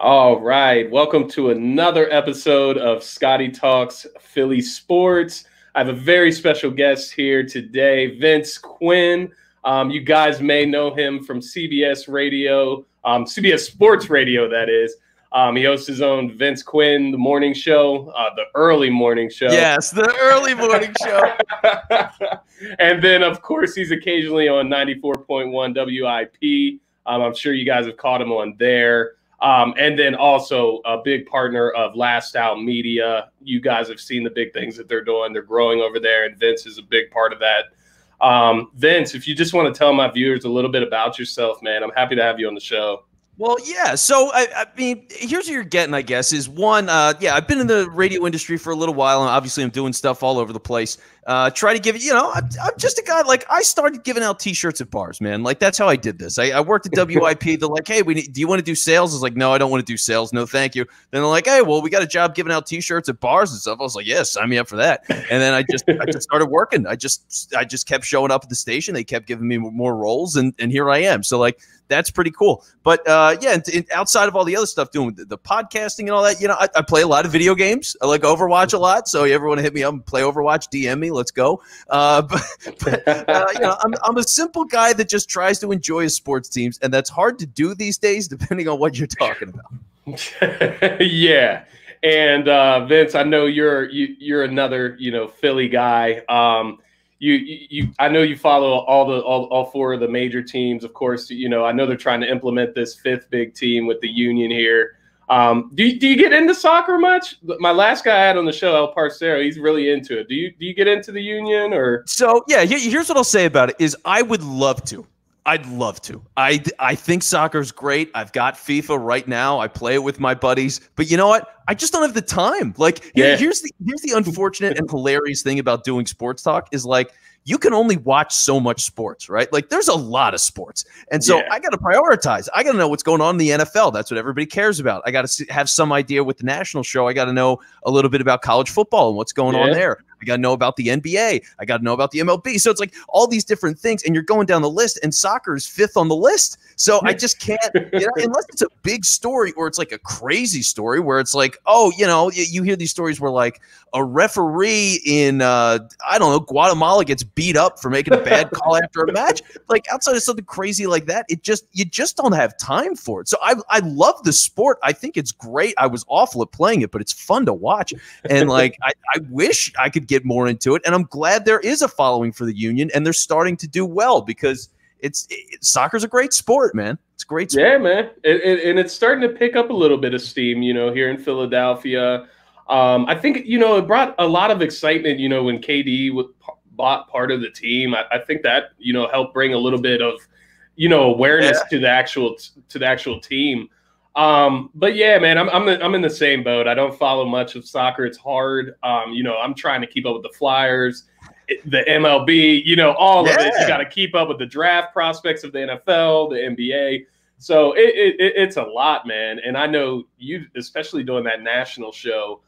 All right. Welcome to another episode of Scotty Talks Philly Sports. I have a very special guest here today, Vince Quinn. You guys may know him from CBS Radio, CBS Sports Radio, that is. He hosts his own Vince Quinn, the morning show, the early morning show. Yes, the early morning show. And then, of course, he's occasionally on 94.1 WIP. I'm sure you guys have caught him on there. And then also a big partner of Last Out Media. You guys have seen the big things that they're doing. They're growing over there, and Vince is a big part of that. Vince, if you just want to tell my viewers a little bit about yourself, man, I'm happy to have you on the show. Well, yeah. So, I mean, here's what you're getting, I guess, is one, I've been in the radio industry for a little while, and obviously I'm doing stuff all over the place. Try to give it, I'm just a guy, like, I started giving out T-shirts at bars, man. Like, that's how I did this. I worked at WIP. They're like, hey, do you want to do sales? I was like, no, I don't want to do sales. No, thank you. Then they're like, hey, well, we got a job giving out T-shirts at bars and stuff. I was like, yes, sign me up for that. And then I just started working. I just kept showing up at the station. They kept giving me more roles, and here I am. So, like, that's pretty cool. But outside of all the other stuff, doing the podcasting and all that, I play a lot of video games. I like Overwatch a lot. So you ever want to hit me up and play Overwatch, DM me, let's go. I'm a simple guy that just tries to enjoy his sports teams, and that's hard to do these days, depending on what you're talking about. Yeah. And Vince, I know you're another, Philly guy. I know you follow all four of the major teams. Of course, I know they're trying to implement this fifth big team with the Union here. Do you get into soccer much? My last guy I had on the show, El Parcero, he's really into it. Do you get into the Union or? So yeah, here's what I'll say about it is I would love to. I'd love to. I think soccer's great. I've got FIFA right now. I play it with my buddies. But you know what? I just don't have the time. Like, here's the unfortunate and hilarious thing about doing sports talk is, like, you can only watch so much sports, right? Like, there's a lot of sports. And so I got to prioritize. I got to know what's going on in the NFL. That's what everybody cares about. I got to have some idea with the national show. I got to know a little bit about college football and what's going on there. I got to know about the NBA. I got to know about the MLB. So it's like all these different things, and you're going down the list, and soccer is fifth on the list. So I just can't, unless it's a big story or it's like a crazy story where it's like, oh, you hear these stories where, like, a referee in, Guatemala gets beat up for making a bad call after a match. Like, outside of something crazy like that, you just don't have time for it. So I love the sport. I think it's great. I was awful at playing it, but it's fun to watch. And, like, I wish I could get more into it. And I'm glad there is a following for the Union, and they're starting to do well because soccer's a great sport, man. It's a great sport. Yeah, man. And it's starting to pick up a little bit of steam, here in Philadelphia. I think, it brought a lot of excitement, when KD bought part of the team. I think that, helped bring a little bit of, awareness to the actual team. But yeah, man, I'm in the same boat. I don't follow much of soccer. It's hard. I'm trying to keep up with the Flyers, the MLB, all of it. You got to keep up with the draft prospects of the NFL, the NBA. So it's a lot, man. And I know you, especially doing that national show,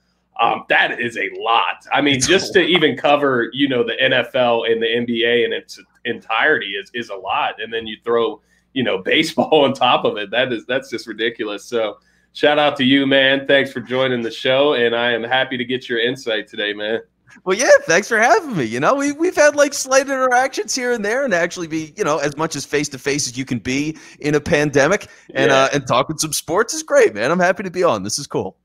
that is a lot. I mean, just to even cover, the NFL and the NBA in its entirety is a lot. And then you throw, baseball on top of it. That's just ridiculous. So shout out to you, man. Thanks for joining the show. And I am happy to get your insight today, man. Well, yeah, thanks for having me. We've had, like, slight interactions here and there, and actually be, as much as face-to-face as you can be in a pandemic, and talking some sports is great, man. I'm happy to be on. This is cool.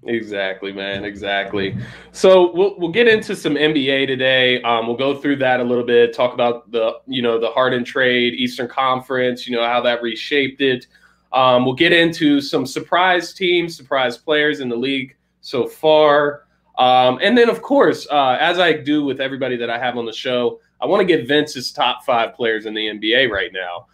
Exactly, man. Exactly. So we'll get into some NBA today. We'll go through that a little bit, talk about the Harden trade, Eastern Conference, how that reshaped it. We'll get into some surprise teams, surprise players in the league so far. And then, of course, as I do with everybody that I have on the show, I want to get Vince's top 5 players in the NBA right now,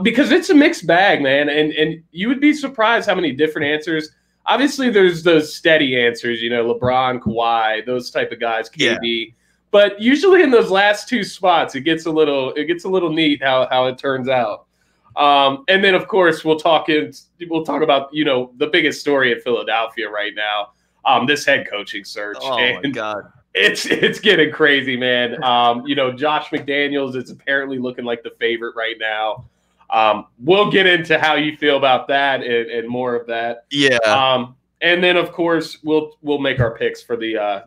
because it's a mixed bag, man. And you would be surprised how many different answers. Obviously, there's those steady answers, LeBron, Kawhi, those type of guys, KD. Yeah. But usually in those last 2 spots, it gets a little neat how it turns out. And then, of course, we'll talk about the biggest story in Philadelphia right now. This head coaching search. Oh, my God. It's getting crazy, man. Josh McDaniels is apparently looking like the favorite right now. We'll get into how you feel about that and more of that. Yeah. And then, of course, we'll make our picks for the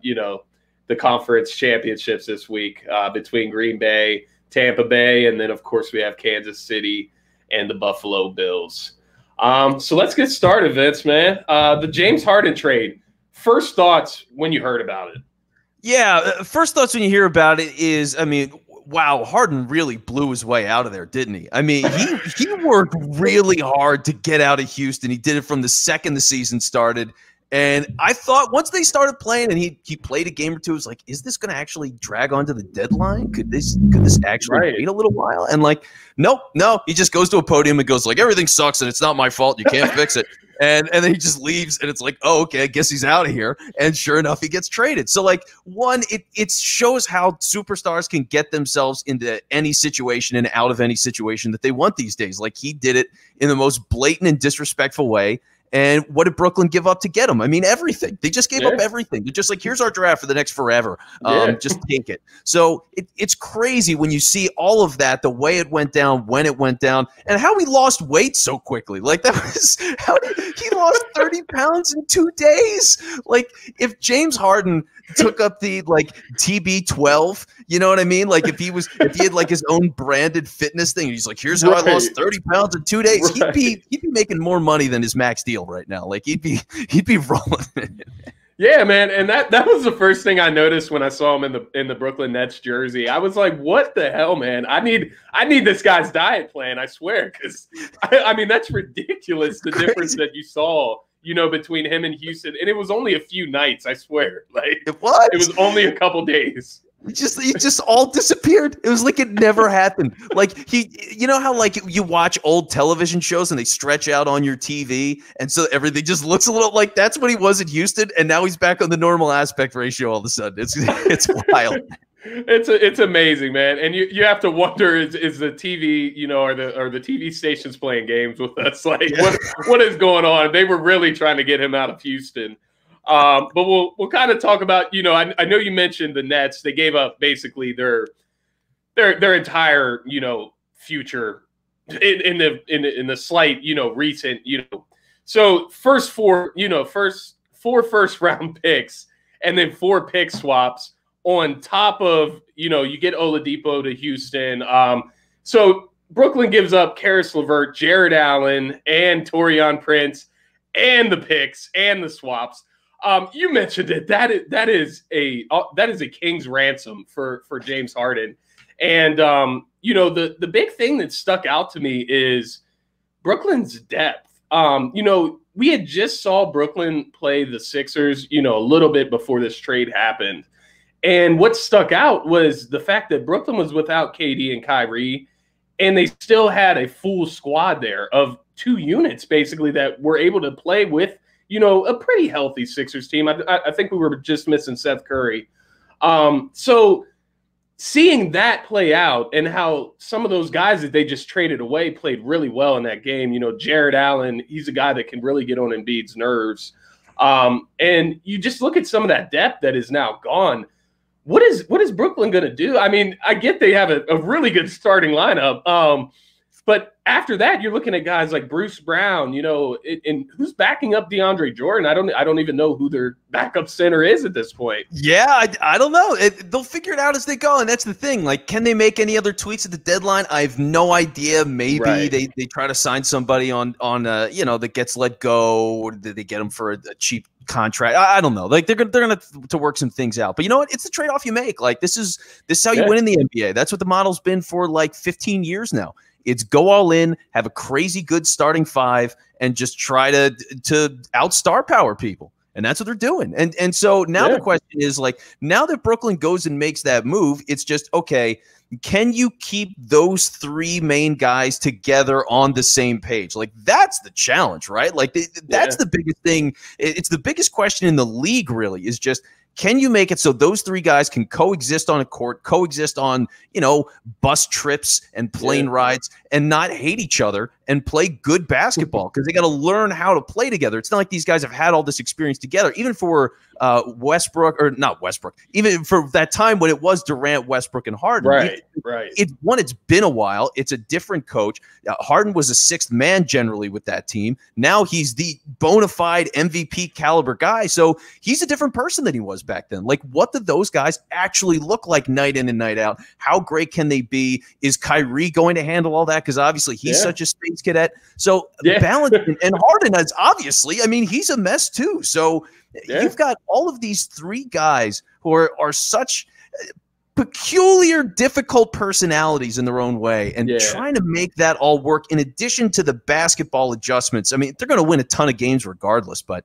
the conference championships this week between Green Bay, Tampa Bay, and then, of course, we have Kansas City and the Buffalo Bills. So let's get started, Vince, man. The James Harden trade. First thoughts when you heard about it. Yeah, first thoughts when you hear about it is, I mean, wow, Harden really blew his way out of there, didn't he? I mean, he worked really hard to get out of Houston. He did it from the second the season started. And I thought once they started playing and he played a game or two, it was like, is this going to actually drag on to the deadline? Could this actually wait a little while? And like, no, he just goes to a podium and goes like, everything sucks and it's not my fault. You can't fix it. And then he just leaves, and it's like, oh, okay, I guess he's out of here. And sure enough, he gets traded. So, like, one, it shows how superstars can get themselves into any situation and out of any situation that they want these days. Like, he did it in the most blatant and disrespectful way. And what did Brooklyn give up to get him? I mean, everything. They just gave up everything. They're just like, here's our draft for the next forever. Just take it. So it's crazy when you see all of that, the way it went down, when it went down, and how he lost weight so quickly. Like, that was how he lost 30 pounds in 2 days. Like, if James Harden took up the like TB12, you know what I mean? Like, if he had like his own branded fitness thing, and he's like, here's how I lost 30 pounds in 2 days. He'd be making more money than his max deal right now. Like, he'd be rolling. Yeah, man, and that was the first thing I noticed when I saw him in the Brooklyn Nets jersey. I was like, "What the hell, man? I need this guy's diet plan. I swear, because I mean that's ridiculous. The difference that you saw, between him and Houston, and it was only a few nights. I swear, like it was only a couple days. He just all disappeared. It was like it never happened. Like you know how like you watch old television shows and they stretch out on your TV, and so everything just looks a little like that's what he was in Houston, and now he's back on the normal aspect ratio all of a sudden. It's wild. It's amazing, man. And you have to wonder is the TV, are the TV stations playing games with us? Like what is going on? They were really trying to get him out of Houston. But we'll kind of talk about, I know you mentioned the Nets. They gave up basically their entire, future in the slight, recent, so first four first round picks and then 4 pick swaps on top of, you get Oladipo to Houston. So Brooklyn gives up Karis LeVert, Jared Allen, and Taurean Prince, and the picks and the swaps. You mentioned it. That is a king's ransom for James Harden. And the big thing that stuck out to me is Brooklyn's depth. We had just saw Brooklyn play the Sixers, a little bit before this trade happened. And what stuck out was the fact that Brooklyn was without KD and Kyrie, and they still had a full squad there of 2 units basically that were able to play with a pretty healthy Sixers team. I think we were just missing Seth Curry. So seeing that play out and how some of those guys that they just traded away played really well in that game. Jared Allen, he's a guy that can really get on Embiid's nerves. And you just look at some of that depth that is now gone. What is Brooklyn going to do? I mean, I get they have a really good starting lineup. But after that, you're looking at guys like Bruce Brown, and who's backing up DeAndre Jordan. I don't even know who their backup center is at this point. Yeah, I don't know. They'll figure it out as they go, and that's the thing. Like, can they make any other tweaks at the deadline? I have no idea. Maybe they try to sign somebody on that gets let go, or did they get them for a cheap contract? I don't know. Like they're gonna to work some things out. But you know what? It's the trade-off you make. Like this is how you win in the NBA. That's what the model's been for like 15 years now. It's go all in, have a crazy good starting 5, and just try to out-star power people. And that's what they're doing. And so now the question is, like, now that Brooklyn goes and makes that move, it's just, okay, can you keep those 3 main guys together on the same page? Like, that's the challenge, right? Like, that's the biggest thing. It's the biggest question in the league, really, is just, can you make it so those 3 guys can coexist on a court, coexist on, bus trips and plane rides and not hate each other and play good basketball because they got to learn how to play together. It's not like these guys have had all this experience together, even for Westbrook, or not Westbrook, even for that time when it was Durant, Westbrook, and Harden. Right. It's been a while. It's a different coach. Harden was a sixth man generally with that team. Now he's the bona fide MVP caliber guy. So he's a different person than he was back then. Like, what do those guys actually look like night in and night out? How great can they be? Is Kyrie going to handle all that? Because obviously he's such a space cadet. So balance, and Harden is obviously, I mean, he's a mess too. So you've got all of these three guys who are such peculiar, difficult personalities in their own way, and trying to make that all work in addition to the basketball adjustments. I mean, they're going to win a ton of games regardless, but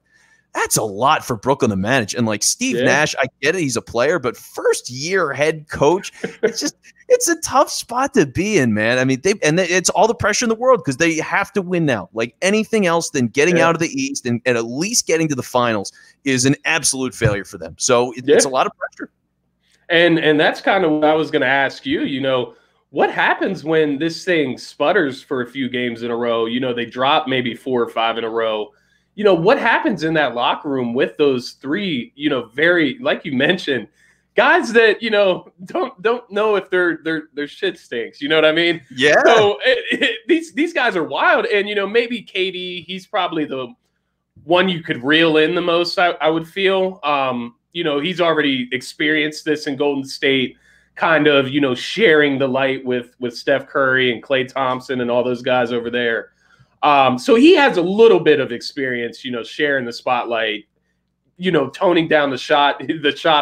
that's a lot for Brooklyn to manage. And like Steve Nash, I get it, he's a player, but first year head coach, it's a tough spot to be in, man. I mean, it's all the pressure in the world because they have to win now. Like anything else than getting out of the East and at least getting to the finals is an absolute failure for them. So it's a lot of pressure. And that's kind of what I was going to ask you. You know, what happens when this thing sputters for a few games in a row? You know, they drop maybe 4 or 5 in a row. You know, what happens in that locker room with those three, you know, very, like you mentioned, guys that, you know, don't know if their shit stinks. You know what I mean? Yeah. So these guys are wild. And, you know, maybe KD, he's probably the one you could reel in the most, I would feel. You know, he's already experienced this in Golden State, kind of, you know, sharing the light with Steph Curry and Klay Thompson and all those guys over there. So he has a little bit of experience, you know, sharing the spotlight, you know, toning down the shot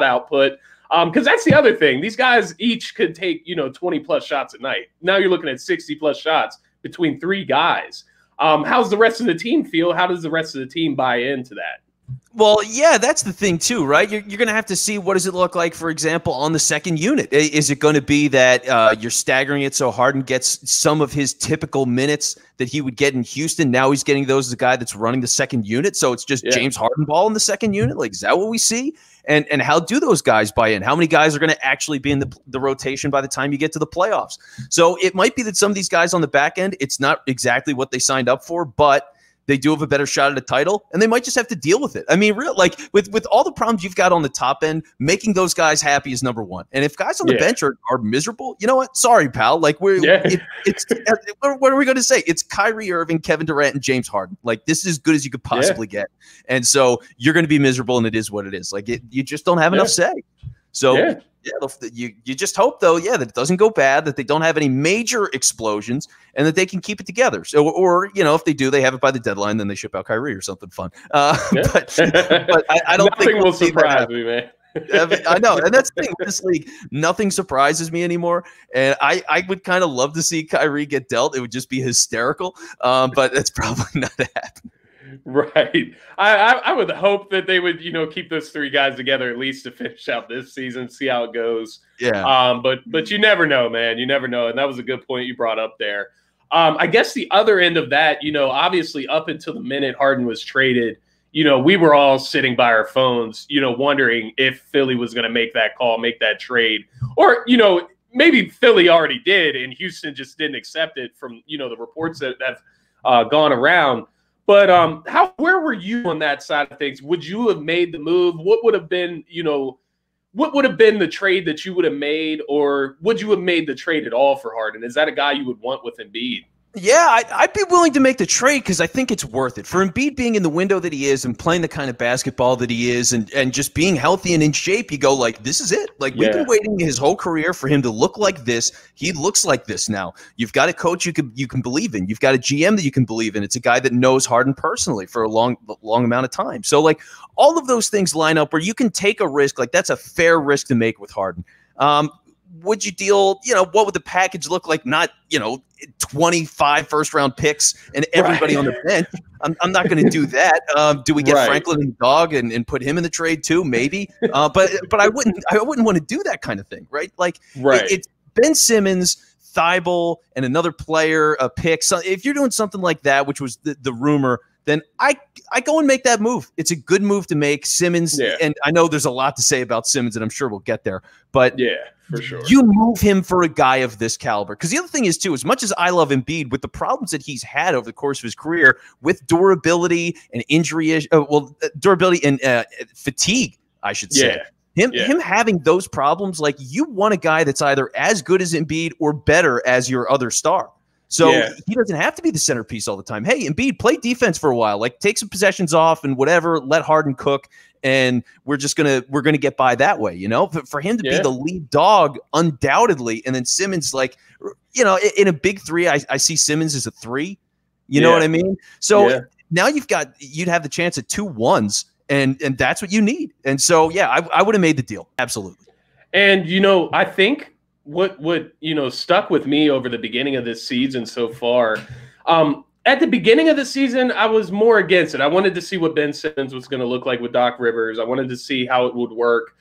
output. Because that's the other thing. These guys each could take, you know, 20-plus shots a night. Now you're looking at 60-plus shots between 3 guys. How's the rest of the team feel? How does the rest of the team buy into that? Well, yeah, that's the thing too, right? You're going to have to see what does it look like, for example, on the second unit. Is it going to be that you're staggering it so Harden gets some of his typical minutes that he would get in Houston? Now he's getting those as a guy that's running the second unit, so it's just James Harden ball in the second unit? Like, is that what we see? And how do those guys buy in? How many guys are going to actually be in the rotation by the time you get to the playoffs? So it might be that some of these guys on the back end, it's not exactly what they signed up for, but they do have a better shot at a title, and they might just have to deal with it. I mean, with all the problems you've got on the top end, making those guys happy is number one. And if guys on the bench are miserable, you know what? Sorry, pal. Like what are we going to say? It's Kyrie Irving, Kevin Durant, and James Harden. Like, this is as good as you could possibly get. And so you're going to be miserable, and it is what it is. Like, you just don't have enough say. So you just hope, though, that it doesn't go bad, that they don't have any major explosions, and that they can keep it together. So, or you know, if they do, they have it by the deadline, then they ship out Kyrie or something fun. But I don't think nothing will surprise me, man. I know, and that's the thing with this league. Nothing surprises me anymore, and I would kind of love to see Kyrie get dealt. It would just be hysterical, but that's probably not happening. Right. I would hope that they would, you know, keep those 3 guys together at least to finish out this season, see how it goes. Yeah. But you never know, man. You never know. And that was a good point you brought up there. I guess the other end of that, you know, obviously up until the minute Harden was traded, you know, we were all sitting by our phones, you know, wondering if Philly was going to make that call, make that trade, or, you know, maybe Philly already did and Houston just didn't accept it from, you know, the reports that have gone around. But where were you on that side of things? Would you have made the move? What would have been, you know, what would have been the trade that you would have made, or would you have made the trade at all for Harden? Is that a guy you would want with Embiid? Yeah, I'd be willing to make the trade because I think it's worth it. For Embiid being in the window that he is and playing the kind of basketball that he is and just being healthy and in shape, you go like, this is it. Like, we've been waiting his whole career for him to look like this. He looks like this now. You've got a coach you can believe in. You've got a GM that you can believe in. It's a guy that knows Harden personally for a long amount of time. So, like, all of those things line up where you can take a risk. Like, that's a fair risk to make with Harden. Would you deal, you know, what would the package look like? Not, you know, 25 first-round picks and everybody on the bench. I'm not going to do that. Do we get Franklin and Dog and put him in the trade too? Maybe. But I wouldn't want to do that kind of thing, right? Like, it's Ben Simmons, Thibault, and another player, a pick. So if you're doing something like that, which was the rumor, then I go and make that move. It's a good move to make. Simmons, and I know there's a lot to say about Simmons, and I'm sure we'll get there. But For sure. You move him for a guy of this caliber. Because the other thing is, too, as much as I love Embiid, with the problems that he's had over the course of his career with durability and injury, durability and fatigue, I should say. Him having those problems, like, you want a guy that's either as good as Embiid or better as your other star. So he doesn't have to be the centerpiece all the time. Hey, Embiid, play defense for a while. Like, take some possessions off and whatever. Let Harden cook, and we're gonna get by that way. You know, for him to be the lead dog, undoubtedly, and then Simmons, like, you know, in a big three, I see Simmons as a 3. You know what I mean? So now you'd have the chance at 2 1s, and that's what you need. And so I would have made the deal, absolutely. And you know, I think what you know stuck with me over the beginning of this season so far. At the beginning of the season, I was more against it. I wanted to see what Ben Simmons was going to look like with Doc Rivers. I wanted to see how it would work.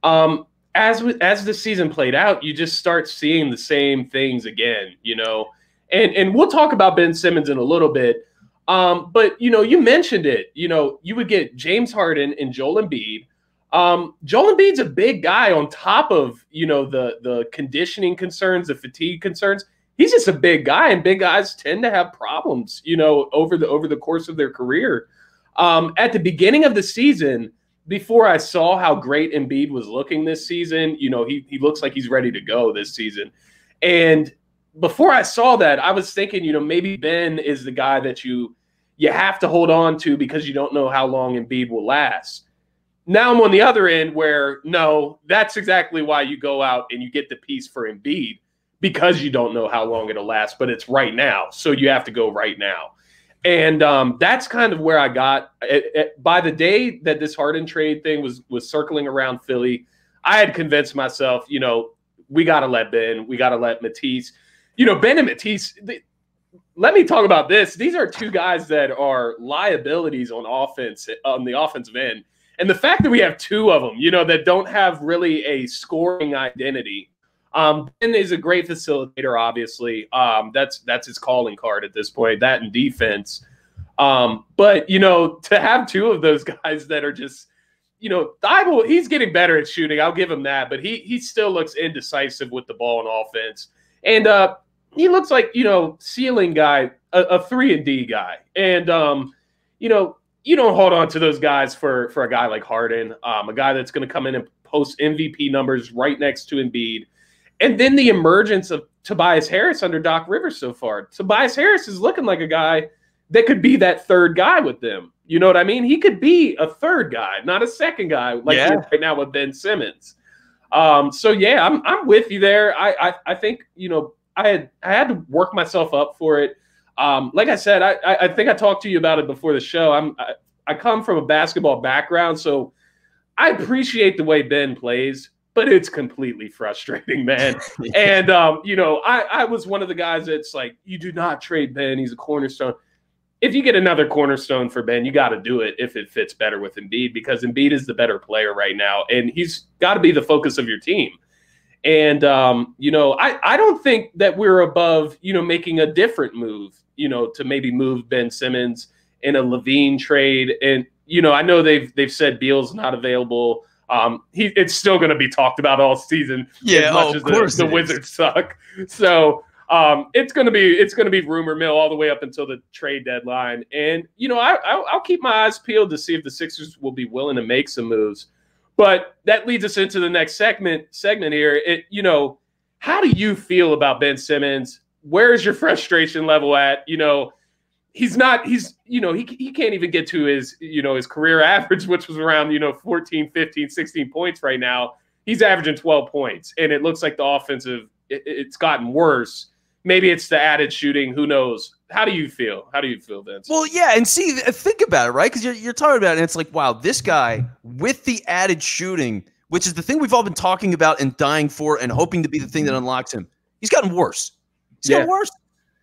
As the season played out, you just start seeing the same things again, you know. And we'll talk about Ben Simmons in a little bit. But you know, you mentioned it. You know, you would get James Harden and Joel Embiid. Joel Embiid's a big guy on top of, you know, the conditioning concerns, the fatigue concerns. He's just a big guy, and big guys tend to have problems, you know, over the course of their career. At the beginning of the season, before I saw how great Embiid was looking this season, you know, he looks like he's ready to go this season. And before I saw that, I was thinking, you know, maybe Ben is the guy that you have to hold on to because you don't know how long Embiid will last. Now I'm on the other end where, no, that's exactly why you go out and you get the piece for Embiid, because you don't know how long it'll last, but it's right now. So you have to go right now. And that's kind of where I got. By the day that this Harden trade thing was circling around Philly, I had convinced myself, you know, we got to let Ben, we got to let Matisse. You know, Ben and Matisse, let me talk about this. These are 2 guys that are liabilities on offense, on the offensive end. And the fact that we have 2 of them, you know, that don't have really a scoring identity. Ben is a great facilitator, obviously. That's his calling card at this point, that and defense. But, you know, to have 2 of those guys that are just, you know, he's getting better at shooting. I'll give him that. But he still looks indecisive with the ball on offense. And he looks like, you know, ceiling guy, a 3-and-D guy. And, you know, you don't hold on to those guys for a guy like Harden, a guy that's going to come in and post MVP numbers right next to Embiid. And then the emergence of Tobias Harris under Doc Rivers so far. Tobias Harris is looking like a guy that could be that 3rd guy with them. You know what I mean? He could be a 3rd guy, not a 2nd guy like he is right now with Ben Simmons. So yeah, I'm with you there. I think, you know, I had to work myself up for it. Like I said, I think I talked to you about it before the show. I come from a basketball background, so I appreciate the way Ben plays, but it's completely frustrating, man. And, you know, I was one of the guys that's like, you do not trade Ben. He's a cornerstone. If you get another cornerstone for Ben, you got to do it if it fits better with Embiid, because Embiid is the better player right now, and he's got to be the focus of your team. And, you know, I don't think that we're above, you know, making a different move, you know, to maybe move Ben Simmons in a Levine trade. And, you know, I know they've said Beal's not available. It's still going to be talked about all season, as much as the Wizards suck. So it's going to be rumor mill all the way up until the trade deadline. And, you know, I'll keep my eyes peeled to see if the Sixers will be willing to make some moves. But that leads us into the next segment here. You know, how do you feel about Ben Simmons? Where is your frustration level at? You know, he can't even get to his, you know, his career average, which was around, you know, 14, 15, 16 points right now. He's averaging 12 points, and it looks like the offensive, it's gotten worse. Maybe it's the added shooting. Who knows? How do you feel? How do you feel, Vince? Well, yeah, and see, think about it, right? Because you're talking about it, and it's like, wow, this guy with the added shooting, which is the thing we've all been talking about and dying for and hoping to be the thing that unlocks him, he's gotten worse. He's gotten worse.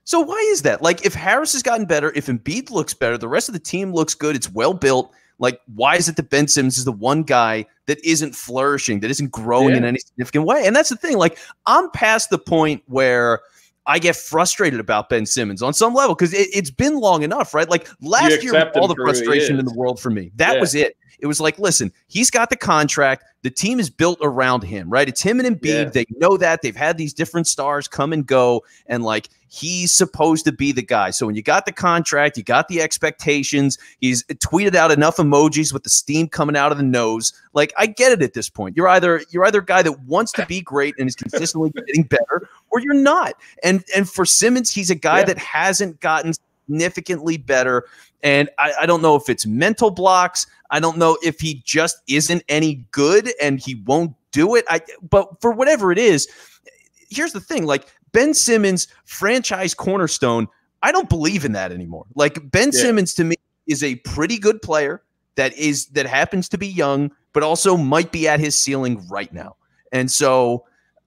So why is that? Like, if Harris has gotten better, if Embiid looks better, the rest of the team looks good, it's well built. Like, why is it that Ben Simmons is the one guy that isn't flourishing, that isn't growing in any significant way? And that's the thing. Like, I'm past the point where I get frustrated about Ben Simmons on some level, because it's been long enough, right? Like, last year was all the frustration in the world for me. That was it. It was like, listen, he's got the contract. the team is built around him, right? It's him and Embiid. Yeah. They know that. They've had these different stars come and go, and like he's supposed to be the guy. So when you got the contract, you got the expectations. He's tweeted out enough emojis with the steam coming out of the nose. Like, I get it at this point. You're either a guy that wants to be great and is consistently getting better, or you're not. And for Simmons, he's a guy that hasn't gotten significantly better. And I don't know if it's mental blocks. I don't know if he just isn't any good and he won't do it. But for whatever it is, here's the thing. Like, Ben Simmons, franchise cornerstone, I don't believe in that anymore. Like, Ben Simmons to me is a pretty good player that happens to be young, but also might be at his ceiling right now. And so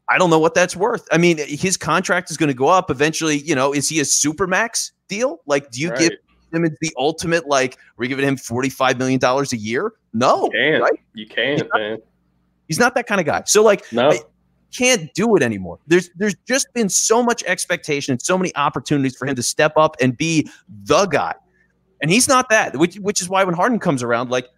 I don't know what that's worth. I mean, his contract is going to go up eventually. You know, is he a supermax deal? Like, do you give Simmons the ultimate, like, we're giving him $45 million a year? No. You can't, man. He's not that kind of guy. So, like, no. Can't do it anymore. There's just been so much expectation and so many opportunities for him to step up and be the guy. And he's not that, which is why when Harden comes around, like,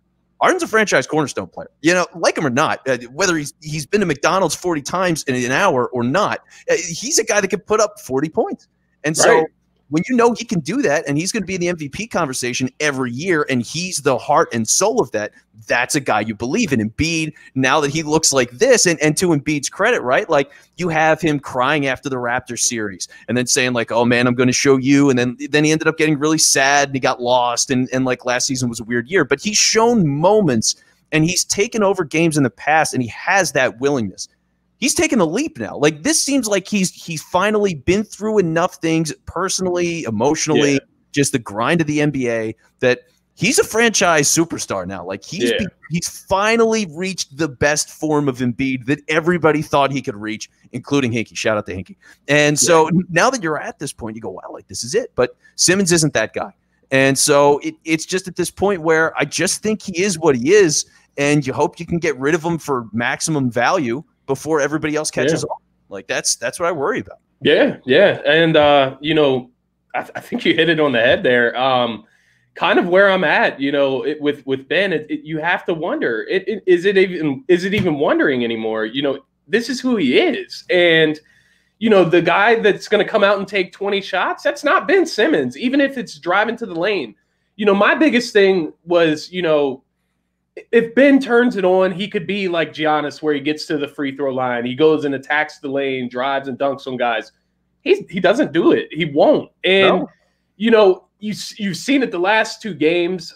Harden's a franchise cornerstone player. You know, like him or not, whether he's been to McDonald's 40 times in an hour or not, he's a guy that can put up 40 points. And so when you know he can do that and he's going to be in the MVP conversation every year and he's the heart and soul of that, that's a guy you believe in. Embiid, now that he looks like this, and to Embiid's credit, right? Like, you have him crying after the Raptors series and then saying like, oh man, I'm going to show you. And then he ended up getting really sad and he got lost. And like last season was a weird year, but he's shown moments and he's taken over games in the past and he has that willingness. He's taken the leap now. Like, this seems like he's finally been through enough things personally, emotionally, just the grind of the NBA, that he's a franchise superstar now. Like, he's finally reached the best form of Embiid that everybody thought he could reach, including Hinkie. Shout out to Hinkie. And so now that you're at this point, you go, wow, like, this is it. But Simmons isn't that guy. And so it's just at this point where I just think he is what he is, and you hope you can get rid of him for maximum value before everybody else catches on. Like, that's what I worry about. Yeah. And, you know, I think you hit it on the head there. Kind of where I'm at, you know, with Ben, you have to wonder, is it even wondering anymore? You know, this is who he is. And, you know, the guy that's going to come out and take 20 shots, that's not Ben Simmons, even if it's driving to the lane. You know, my biggest thing was, you know, if Ben turns it on, he could be like Giannis, where he gets to the free throw line, he goes and attacks the lane, drives and dunks on guys. He doesn't do it. He won't. And, you know, you've seen it the last two games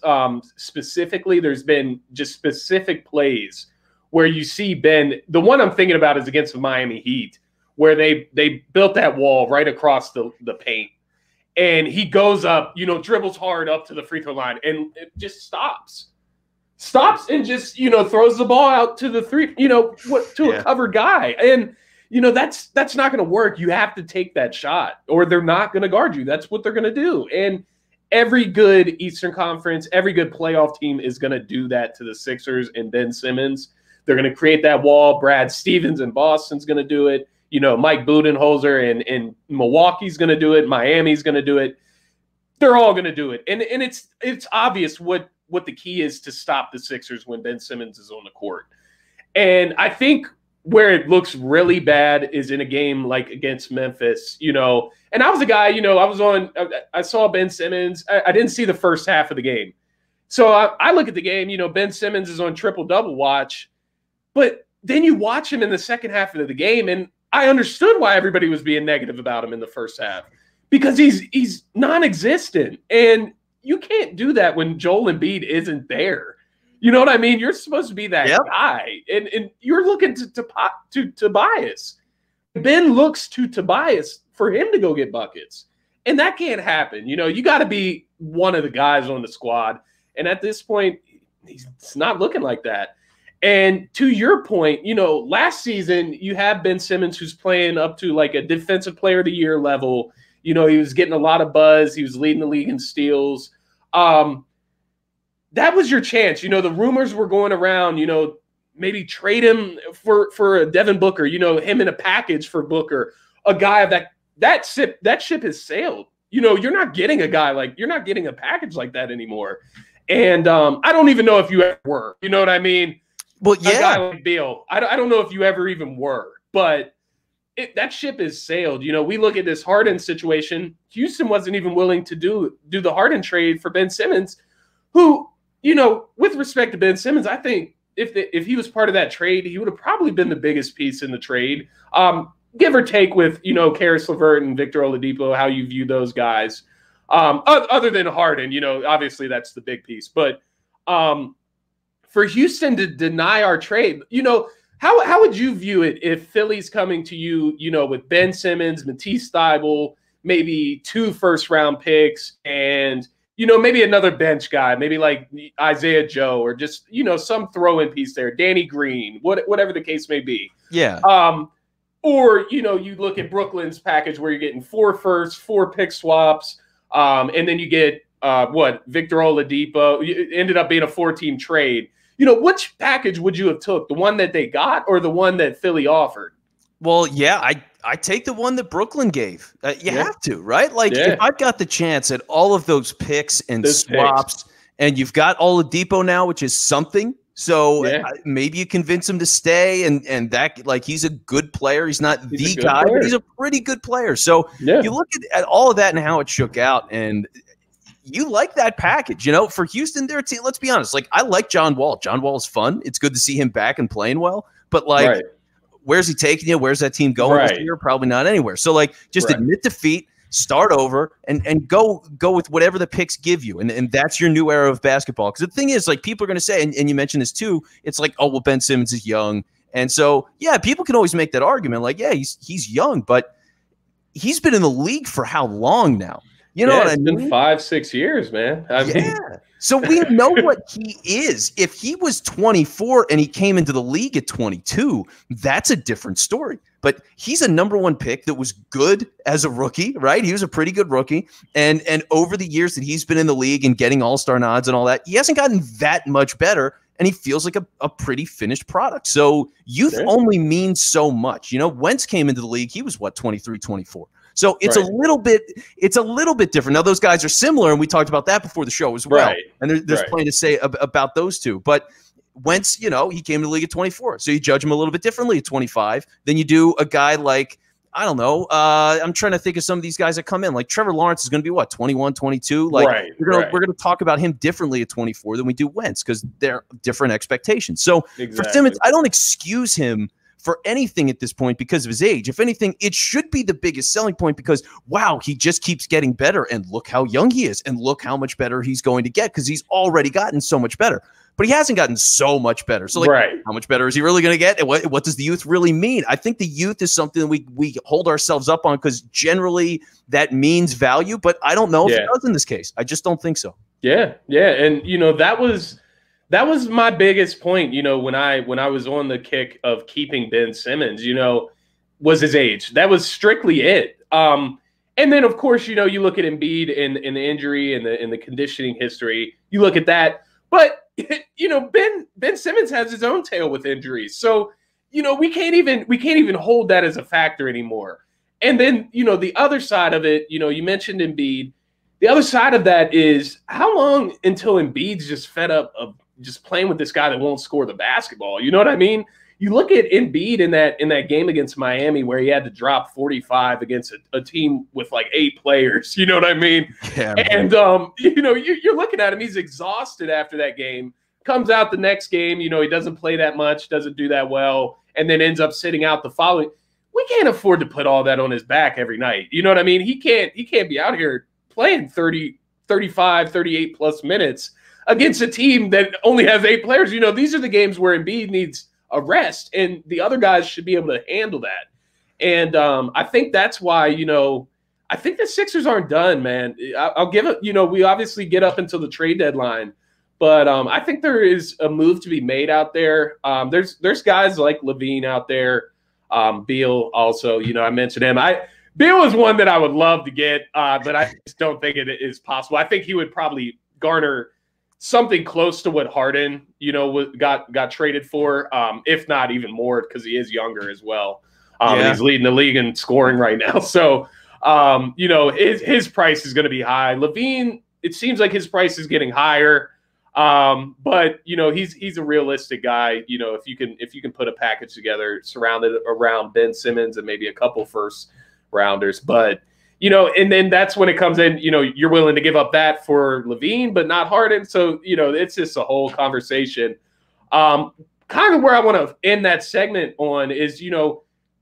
specifically. There's been just specific plays where you see Ben. The one I'm thinking about is against the Miami Heat, where they built that wall right across the paint. And he goes up, you know, dribbles hard up to the free throw line and it just stops and just, you know, throws the ball out to the three, you know, a covered guy. And, you know, that's not going to work. You have to take that shot or they're not going to guard you. That's what they're going to do. And every good Eastern Conference, every good playoff team is going to do that to the Sixers and Ben Simmons. They're going to create that wall. Brad Stevens in Boston's going to do it. You know, Mike Budenholzer in Milwaukee's going to do it. Miami's going to do it. They're all going to do it. And it's obvious what the key is to stop the Sixers when Ben Simmons is on the court. And I think where it looks really bad is in a game like against Memphis, you know. And I was a guy, you know, I saw Ben Simmons. I didn't see the first half of the game. So I look at the game, you know, Ben Simmons is on triple-double watch. But then you watch him in the second half of the game, and I understood why everybody was being negative about him in the first half. Because he's non-existent. And you can't do that when Joel Embiid isn't there. You know what I mean? You're supposed to be that guy. And you're looking to Tobias. Ben looks to Tobias for him to go get buckets. And that can't happen. You know, you got to be one of the guys on the squad. And at this point, it's not looking like that. And to your point, you know, last season you have Ben Simmons who's playing up to like a defensive player of the year level. You know, he was getting a lot of buzz. He was leading the league in steals. That was your chance. You know, the rumors were going around, you know, maybe trade him for a Devin Booker, you know, him in a package for Booker, a guy of that ship has sailed. You know, you're not getting a package like that anymore. And I don't even know if you ever were, you know what I mean? Well, a guy like Beal. I don't know if you ever even were, but that ship has sailed. You know, we look at this Harden situation. Houston wasn't even willing to do the Harden trade for Ben Simmons, who, you know, with respect to Ben Simmons, I think if he was part of that trade, he would have probably been the biggest piece in the trade. Give or take with, you know, Karis LeVert and Victor Oladipo, how you view those guys. Other than Harden, you know, obviously that's the big piece. But for Houston to deny our trade, you know, how would you view it if Philly's coming to you, you know, with Ben Simmons, Matisse Thybulle, maybe 2 first-round picks, and, you know, maybe another bench guy, maybe like Isaiah Joe, or just, you know, some throw-in piece there, Danny Green, whatever the case may be. Yeah. Or, you know, you look at Brooklyn's package where you're getting 4 firsts, 4 pick swaps, and then you get, Victor Oladipo. It ended up being a 4-team trade. You know, which package would you have took? The one that they got or the one that Philly offered? Well, yeah, I take the one that Brooklyn gave. You have to, right? Like, if I've got the chance at all of those picks and swaps, and you've got Oladipo now, which is something. So maybe you convince him to stay, and that, like, he's a good player. He's not the guy, but he's a pretty good player. So you look at all of that and how it shook out, and you like that package. You know, for Houston, their team, let's be honest, like, I like John Wall. John Wall is fun. It's good to see him back and playing well. But, like, where's he taking you? Where's that team going this year? Probably not anywhere. So, like, just admit defeat, start over, and go with whatever the picks give you. And that's your new era of basketball. Because the thing is, like, people are going to say, and you mentioned this too, it's like, oh, well, Ben Simmons is young. And so, yeah, people can always make that argument. Like, yeah, he's young, but he's been in the league for how long now? You know what I mean? It's been 5-6 years, man. I mean, so we know what he is. If he was 24 and he came into the league at 22, that's a different story. But he's a #1 pick that was good as a rookie, right? He was a pretty good rookie. And over the years that he's been in the league and getting all-star nods and all that, he hasn't gotten that much better, and he feels like a pretty finished product. So youth only means so much. You know, Wentz came into the league, he was, 23, 24. So it's a little bit different. Now, those guys are similar, and we talked about that before the show as well. And there's plenty to say about those two. But Wentz, you know, he came to the league at 24. So you judge him a little bit differently at 25 than you do a guy like, I don't know. I'm trying to think of some of these guys that come in. Like Trevor Lawrence is going to be 21, 22. Like we're going to talk about him differently at 24 than we do Wentz, because they're different expectations. So for Simmons, I don't excuse him for anything at this point because of his age. If anything, it should be the biggest selling point because, wow, he just keeps getting better, and look how young he is, and look how much better he's going to get because he's already gotten so much better. But he hasn't gotten so much better. So, like, how much better is he really going to get? And what does the youth really mean? I think the youth is something we hold ourselves up on because generally that means value, but I don't know if it does in this case. I just don't think so. Yeah. And, you know, that was my biggest point, you know, when I was on the kick of keeping Ben Simmons, you know, was his age. That was strictly it. And then, of course, you know, you look at Embiid and the injury and the conditioning history. You look at that. But, you know, Ben Simmons has his own tale with injuries. So, you know, we can't even hold that as a factor anymore. And then, you know, the other side of it, you know, you mentioned Embiid. The other side of that is how long until Embiid's just fed up of just playing with this guy that won't score the basketball. You know what I mean? You look at Embiid in that game against Miami where he had to drop 45 against a team with like 8 players. You know what I mean? Yeah. And, you know, you're looking at him. He's exhausted after that game. Comes out the next game. You know, he doesn't play that much, doesn't do that well, and then ends up sitting out the following. We can't afford to put all that on his back every night. You know what I mean? He can't be out here playing 30, 35, 38 plus minutes against a team that only has 8 players. You know, these are the games where Embiid needs a rest, and the other guys should be able to handle that. And I think that's why, you know, I think the Sixers aren't done, man. I'll give it, you know, we obviously get up until the trade deadline, but I think there is a move to be made out there. There's guys like Levine out there, Beal also, you know, I mentioned him. Beal is one that I would love to get, but I just don't think it is possible. I think he would probably garner something close to what Harden, you know, got traded for, if not even more, because he is younger as well. And he's leading the league in scoring right now. So, you know, his price is going to be high. Levine, it seems like his price is getting higher. But he's a realistic guy. If you can put a package together surrounded around Ben Simmons and maybe a couple first rounders, but and then that's when it comes in. You're willing to give up that for Levine, but not Harden. So it's just a whole conversation. Kind of where I want to end that segment on is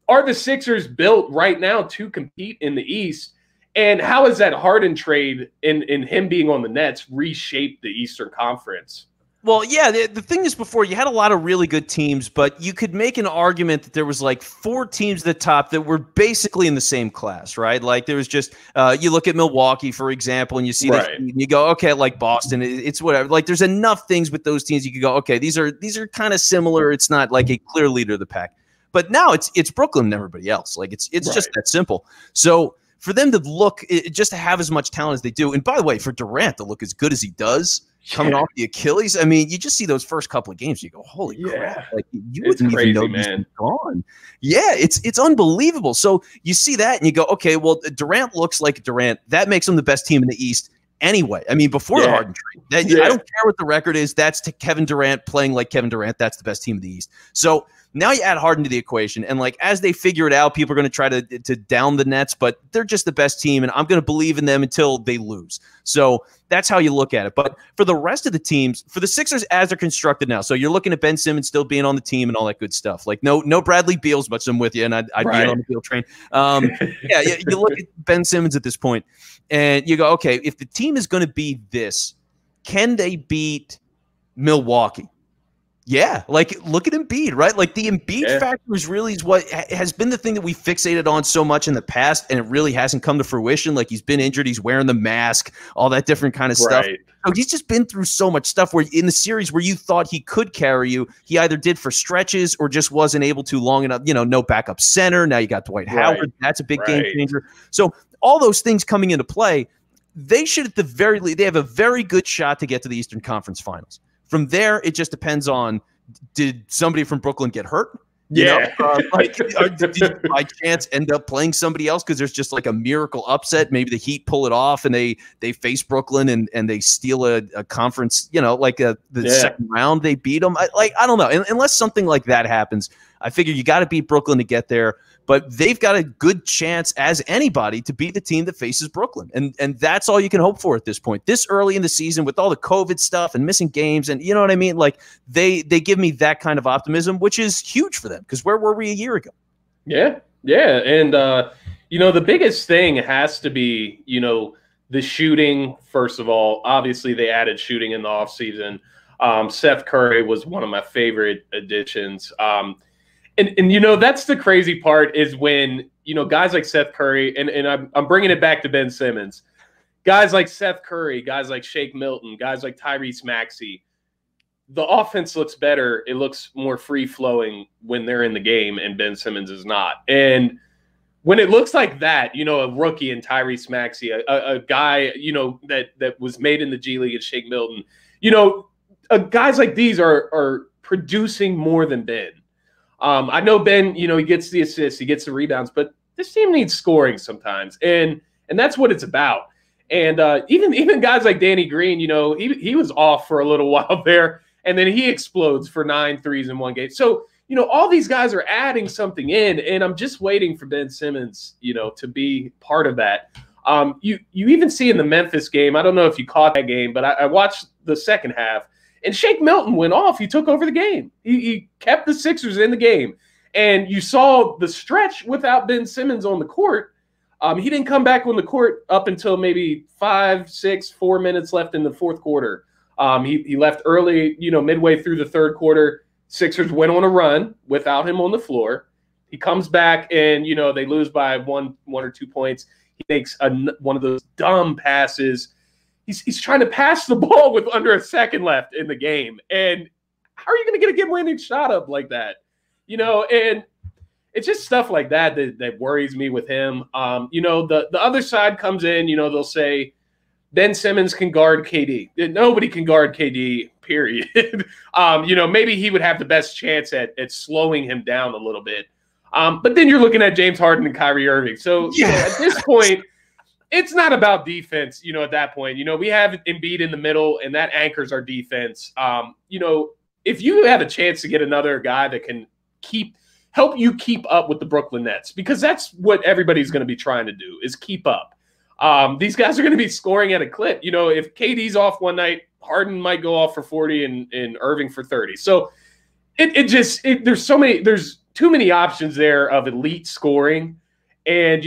are the Sixers built right now to compete in the East? And how has that Harden trade in him being on the Nets reshaped the Eastern Conference? Well, yeah, the thing is before you had a lot of really good teams, but you could make an argument that there was like 4 teams at the top that were basically in the same class, right? Like there was just you look at Milwaukee, for example, and you see that and you go, okay, like Boston, it's whatever. Like there's enough things with those teams you could go, okay, these are kind of similar. It's not like a clear leader of the pack. But now it's Brooklyn and everybody else. Like it's just that simple. So for them to look, just to have as much talent as they do, and by the way, for Durant to look as good as he does, coming off the Achilles, I mean, you just see those first couple of games, you go, holy crap! Like you wouldn't even know he's gone. Yeah, it's unbelievable. So you see that, and you go, okay, well, Durant looks like Durant. That makes him the best team in the East. Anyway, I mean, before the Harden trade, I don't care what the record is. That's to Kevin Durant playing like Kevin Durant. That's the best team in the East. So now you add Harden to the equation, and like as they figure it out, people are going to try to down the Nets, but they're just the best team, and I'm going to believe in them until they lose. So that's how you look at it. But for the rest of the teams, for the Sixers as they're constructed now, so you're looking at Ben Simmons still being on the team and all that good stuff. Like no Bradley Beal's, much I'm with you, and I'd be on the Beal train. You look at Ben Simmons at this point, and you go, okay, if the team is going to be this, can they beat Milwaukee? Yeah, like look at Embiid, right? Like the Embiid factor is what has been the thing that we fixated on so much in the past, and it really hasn't come to fruition. Like he's been injured, he's wearing the mask, all that different kind of stuff. So he's just been through so much stuff where in the series where you thought he could carry you, he either did for stretches or just wasn't able to long enough. No backup center. Now you got Dwight Howard. That's a big game changer. So all those things coming into play, they should at the very least, they have a very good shot to get to the Eastern Conference Finals. From there, it just depends on, did somebody from Brooklyn get hurt? Did you by chance end up playing somebody else because there's just like a miracle upset? Maybe the Heat pull it off and they face Brooklyn and they steal a conference, the second round they beat them. I don't know. Unless something like that happens, I figure you got to beat Brooklyn to get there. But they've got a good chance as anybody to beat the team that faces Brooklyn. And that's all you can hope for at this point. This early in the season with all the COVID stuff and missing games and you know what I mean? Like they give me that kind of optimism, which is huge for them because where were we a year ago? Yeah. And, the biggest thing has to be, the shooting, first of all. Obviously, they added shooting in the offseason. Seth Curry was one of my favorite additions. And that's the crazy part is when, guys like Seth Curry, and I'm bringing it back to Ben Simmons, guys like Seth Curry, guys like Shake Milton, guys like Tyrese Maxey, the offense looks better. It looks more free-flowing when they're in the game and Ben Simmons is not. And when it looks like that, a rookie in Tyrese Maxey, a guy, that was made in the G League and Shake Milton, guys like these are producing more than Ben. I know Ben, he gets the assists, he gets the rebounds, but this team needs scoring sometimes, and that's what it's about. And even guys like Danny Green, he was off for a little while there, and then he explodes for 9 threes in one game. So, all these guys are adding something in, and I'm just waiting for Ben Simmons, to be part of that. You even see in the Memphis game, I don't know if you caught that game, but I watched the second half. And Shake Milton went off. He took over the game. He kept the Sixers in the game. And you saw the stretch without Ben Simmons on the court. He didn't come back on the court up until maybe 4 minutes left in the fourth quarter. He left early, midway through the third quarter. Sixers went on a run without him on the floor. He comes back and, they lose by one or 2 points. He makes one of those dumb passes. He's trying to pass the ball with under a second left in the game. And how are you going to get a game-winning shot up like that? And it's just stuff like that worries me with him. The other side comes in, they'll say Ben Simmons can guard KD. Nobody can guard KD, period. Maybe he would have the best chance at slowing him down a little bit. But then you're looking at James Harden and Kyrie Irving. So at this point, it's not about defense, at that point. We have Embiid in the middle, and that anchors our defense. If you have a chance to get another guy that can help you keep up with the Brooklyn Nets, because that's what everybody's going to be trying to do, is keep up. These guys are going to be scoring at a clip. If KD's off one night, Harden might go off for 40 and Irving for 30. So there's too many options there of elite scoring. And,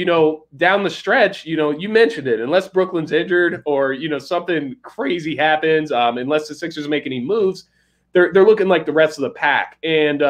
down the stretch, you mentioned it, unless Brooklyn's injured or, something crazy happens, unless the Sixers make any moves, they're looking like the rest of the pack. And,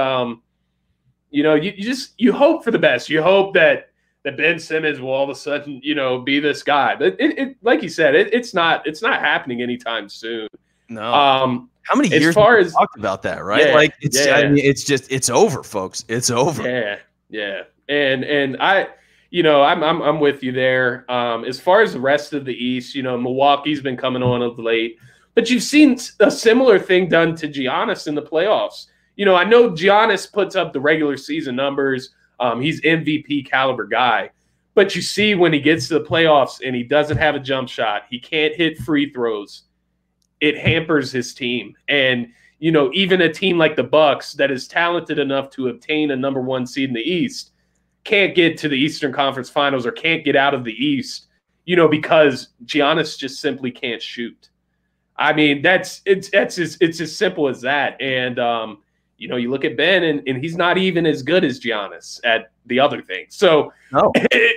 you hope for the best. You hope that Ben Simmons will all of a sudden, be this guy. But it like you said, it's not happening anytime soon. No. How many years have we talked about that, right? Yeah, like it's over, folks. It's over. Yeah. And I'm with you there. As far as the rest of the East, Milwaukee's been coming on of late, but you've seen a similar thing done to Giannis in the playoffs. I know Giannis puts up the regular season numbers. He's MVP caliber guy, but you see when he gets to the playoffs and he doesn't have a jump shot, he can't hit free throws. It hampers his team. And, even a team like the Bucks that is talented enough to obtain a number 1 seed in the East can't get to the Eastern Conference Finals or can't get out of the East, because Giannis just simply can't shoot. I mean, it's as simple as that. And, you look at Ben and he's not even as good as Giannis at the other thing. So, no.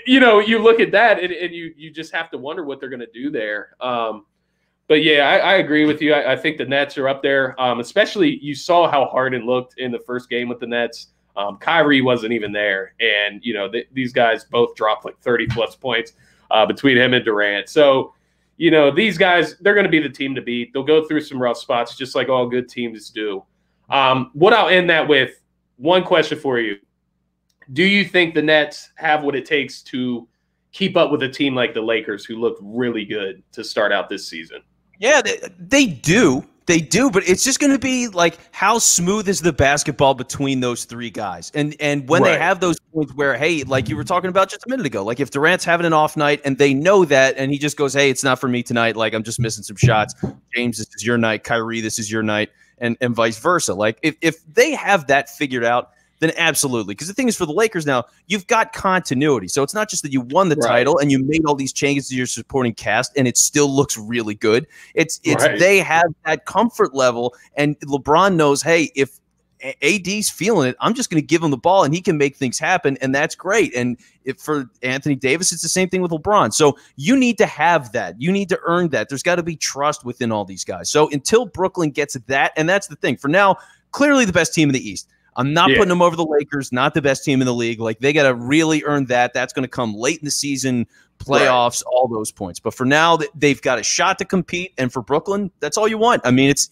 You look at that and you just have to wonder what they're going to do there. But yeah, I agree with you. I think the Nets are up there. Especially you saw how Harden looked in the first game with the Nets. Kyrie wasn't even there. And, these guys both dropped like 30-plus points between him and Durant. So, these guys, they're going to be the team to beat. They'll go through some rough spots just like all good teams do. What I'll end that with, one question for you. Do you think the Nets have what it takes to keep up with a team like the Lakers, who look really good to start out this season? Yeah, they do. They do, but it's just going to be like, how smooth is the basketball between those three guys? And when they have those points where, hey, like you were talking about just a minute ago, like if Durant's having an off night and they know that, and he just goes, hey, it's not for me tonight, like I'm just missing some shots. James, this is your night. Kyrie, this is your night, and vice versa. Like if they have that figured out, then absolutely. Because the thing is, for the Lakers now, you've got continuity. So it's not just that you won the title and you made all these changes to your supporting cast and it still looks really good. It's they have that comfort level, and LeBron knows, hey, if AD's feeling it, I'm just going to give him the ball and he can make things happen, and that's great. And if for Anthony Davis, it's the same thing with LeBron. So you need to have that. You need to earn that. There's got to be trust within all these guys. So until Brooklyn gets that, and that's the thing. For now, clearly the best team in the East. I'm not putting them over the Lakers, not the best team in the league. Like, they got to really earn that. That's going to come late in the season, playoffs, all those points. But for now, they've got a shot to compete. And for Brooklyn, that's all you want. I mean, it's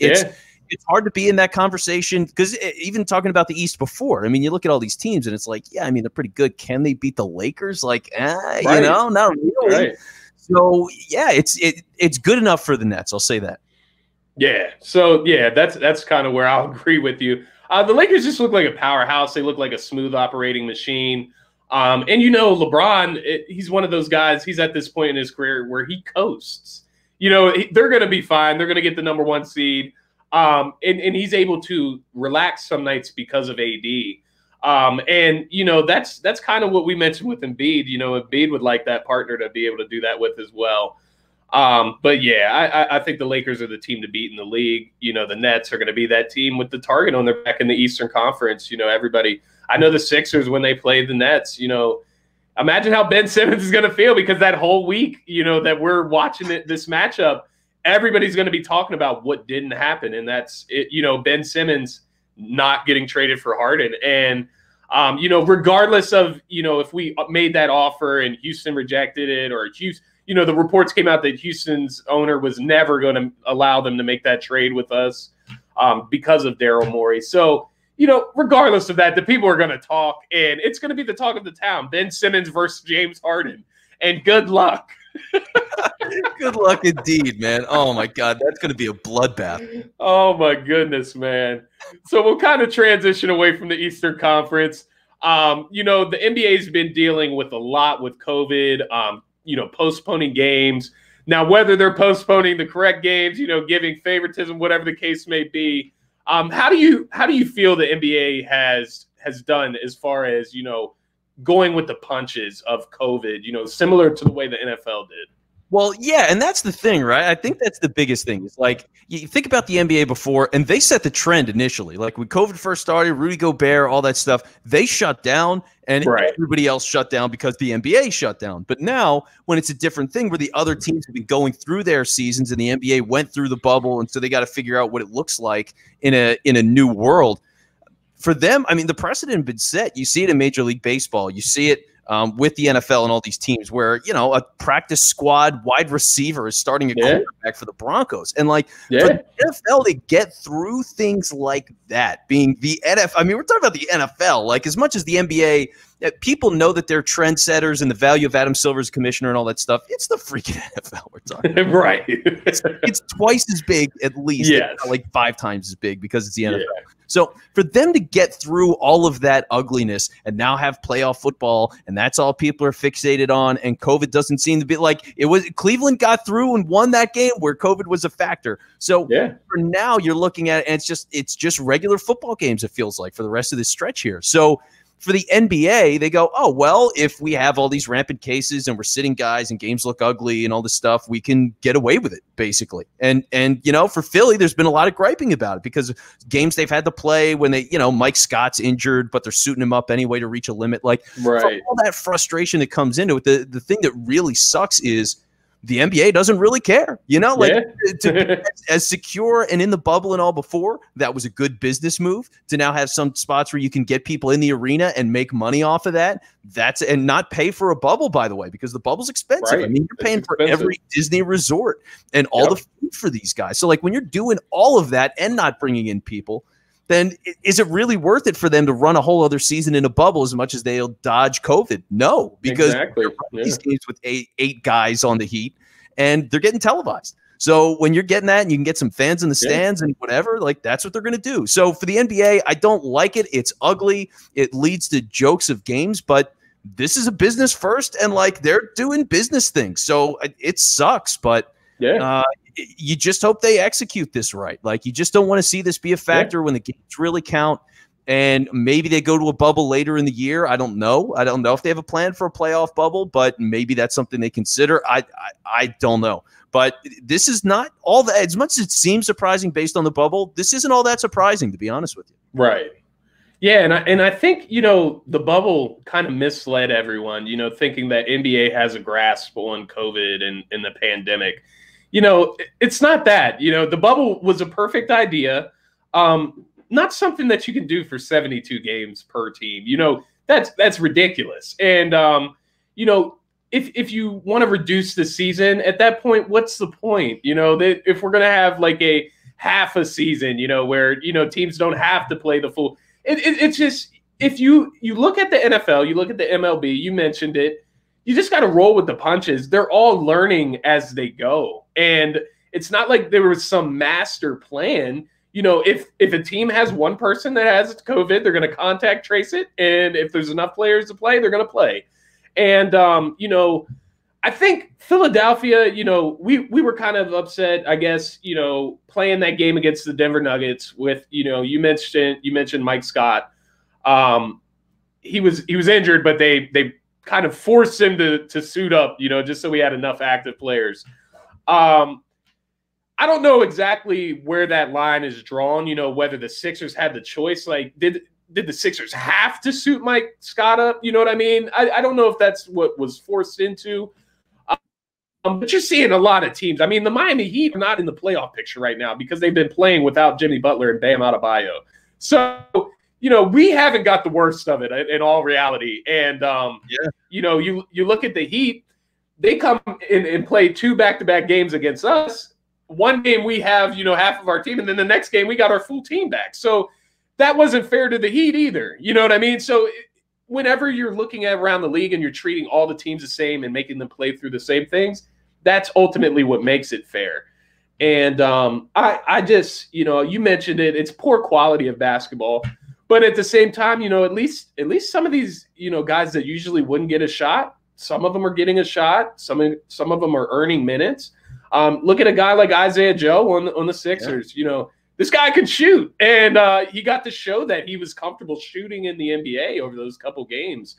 hard to be in that conversation, because even talking about the East before, I mean, you look at all these teams and it's like, yeah, I mean, they're pretty good. Can they beat the Lakers? Like, you know, not really. Right. So yeah, it's good enough for the Nets. I'll say that. Yeah. So yeah, that's kind of where I'll agree with you. The Lakers just look like a powerhouse. They look like a smooth operating machine. And, LeBron, he's one of those guys, he's at this point in his career where he coasts. They're going to be fine. They're going to get the number 1 seed. And he's able to relax some nights because of AD. That's kind of what we mentioned with Embiid. Embiid would like that partner to be able to do that with as well. But yeah, I think the Lakers are the team to beat in the league. The Nets are going to be that team with the target on their back in the Eastern Conference. Everybody, I know the Sixers, when they played the Nets, imagine how Ben Simmons is going to feel, because that whole week, that we're watching this matchup, everybody's going to be talking about what didn't happen. And that's it, Ben Simmons not getting traded for Harden. And, regardless of, if we made that offer and Houston rejected it, or Houston, the reports came out that Houston's owner was never going to allow them to make that trade with us because of Daryl Morey. So, regardless of that, the people are going to talk, and it's going to be the talk of the town. Ben Simmons versus James Harden. And good luck. Good luck indeed, man. Oh, my God. That's going to be a bloodbath. Oh, my goodness, man. So we'll kind of transition away from the Eastern Conference. The NBA's been dealing with a lot with COVID. postponing games. Now, whether they're postponing the correct games, giving favoritism, whatever the case may be, how do you feel the NBA has done as far as going with the punches of COVID, similar to the way the NFL did? Well, yeah, and that's the thing, right? I think that's the biggest thing. It's like you think about the NBA before, and they set the trend initially. Like when COVID first started, Rudy Gobert, all that stuff, they shut down, and everybody else shut down because the NBA shut down. But now, when it's a different thing, where the other teams have been going through their seasons, and the NBA went through the bubble, and so they got to figure out what it looks like in a new world. For them, I mean, the precedent has been set. You see it in Major League Baseball. You see it with the NFL and all these teams where, a practice squad wide receiver is starting a quarterback for the Broncos. And for the NFL to get through things like that, being the NFL, I mean, we're talking about the NFL, like as much as the NBA, people know that they're trendsetters and the value of Adam Silver as commissioner and all that stuff. It's the freaking NFL we're talking about. Right. It's twice as big at least, like 5 times as big because it's the NFL. Yeah. So for them to get through all of that ugliness and now have playoff football, and that's all people are fixated on, and COVID doesn't seem to be like it was. Cleveland got through and won that game where COVID was a factor. So for now, you're looking at it, and it's just regular football games. It feels like for the rest of this stretch here. So for the NBA, they go, oh, well, if we have all these rampant cases and we're sitting guys and games look ugly and all this stuff, we can get away with it, basically. And for Philly, there's been a lot of griping about it because games they've had to play when they, Mike Scott's injured, but they're suiting him up anyway to reach a limit. Like, for all that frustration that comes into it, the thing that really sucks is the NBA doesn't really care, to be as secure and in the bubble and all before. That was a good business move to now have some spots where you can get people in the arena and make money off of that. And not pay for a bubble, by the way, because the bubble's expensive. I mean, you're paying for every Disney resort and all the food for these guys. So like when you're doing all of that and not bringing in people, then is it really worth it for them to run a whole other season in a bubble as much as they'll dodge COVID? No, because these games with eight guys on the Heat, and they're getting televised. So when you're getting that and you can get some fans in the stands and whatever, like that's what they're going to do. So for the NBA, I don't like it. It's ugly. It leads to jokes of games, but this is a business first, and like they're doing business things. So it sucks, but you just hope they execute this right. Like you just don't want to see this be a factor when the games really count. And maybe they go to a bubble later in the year. I don't know. I don't know if they have a plan for a playoff bubble, but maybe that's something they consider. I don't know. But this is not all that, as much as it seems surprising based on the bubble, this isn't all that surprising, to be honest with you. Right. Yeah, and I think, the bubble kind of misled everyone, thinking that NBA has a grasp on COVID and the pandemic. It's not that. The bubble was a perfect idea. Not something that you can do for 72 games per team. That's ridiculous. And, if you want to reduce the season at that point, what's the point? If we're going to have like a half a season, where, teams don't have to play the full. It's just, if you look at the NFL, you look at the MLB, you mentioned it, you just got to roll with the punches. They're all learning as they go. And it's not like there was some master plan. If a team has one person that has COVID, they're going to contact trace it. And if there's enough players to play, they're going to play. And, I think Philadelphia, we were kind of upset, I guess, playing that game against the Denver Nuggets with, you mentioned Mike Scott. He was injured, but they kind of forced him to suit up, just so we had enough active players. I don't know exactly where that line is drawn, whether the Sixers had the choice. Like, did the Sixers have to suit Mike Scott up? You know what I mean? I don't know if that's what was forced into. But you're seeing a lot of teams. I mean, the Miami Heat are not in the playoff picture right now because they've been playing without Jimmy Butler and Bam Adebayo. So, we haven't got the worst of it in all reality. And, you look at the Heat, they come in and play 2 back-to-back games against us. One game we have, half of our team, and then the next game we got our full team back. So that wasn't fair to the Heat either. You know what I mean? So whenever you're looking at around the league and you're treating all the teams the same and making them play through the same things, that's ultimately what makes it fair. And I just, you mentioned it, it's poor quality of basketball. But at the same time, at least some of these, guys that usually wouldn't get a shot, some of them are getting a shot. Some of them are earning minutes. Look at a guy like Isaiah Joe on the Sixers. Yeah. This guy can shoot, and he got to show that he was comfortable shooting in the NBA over those couple games.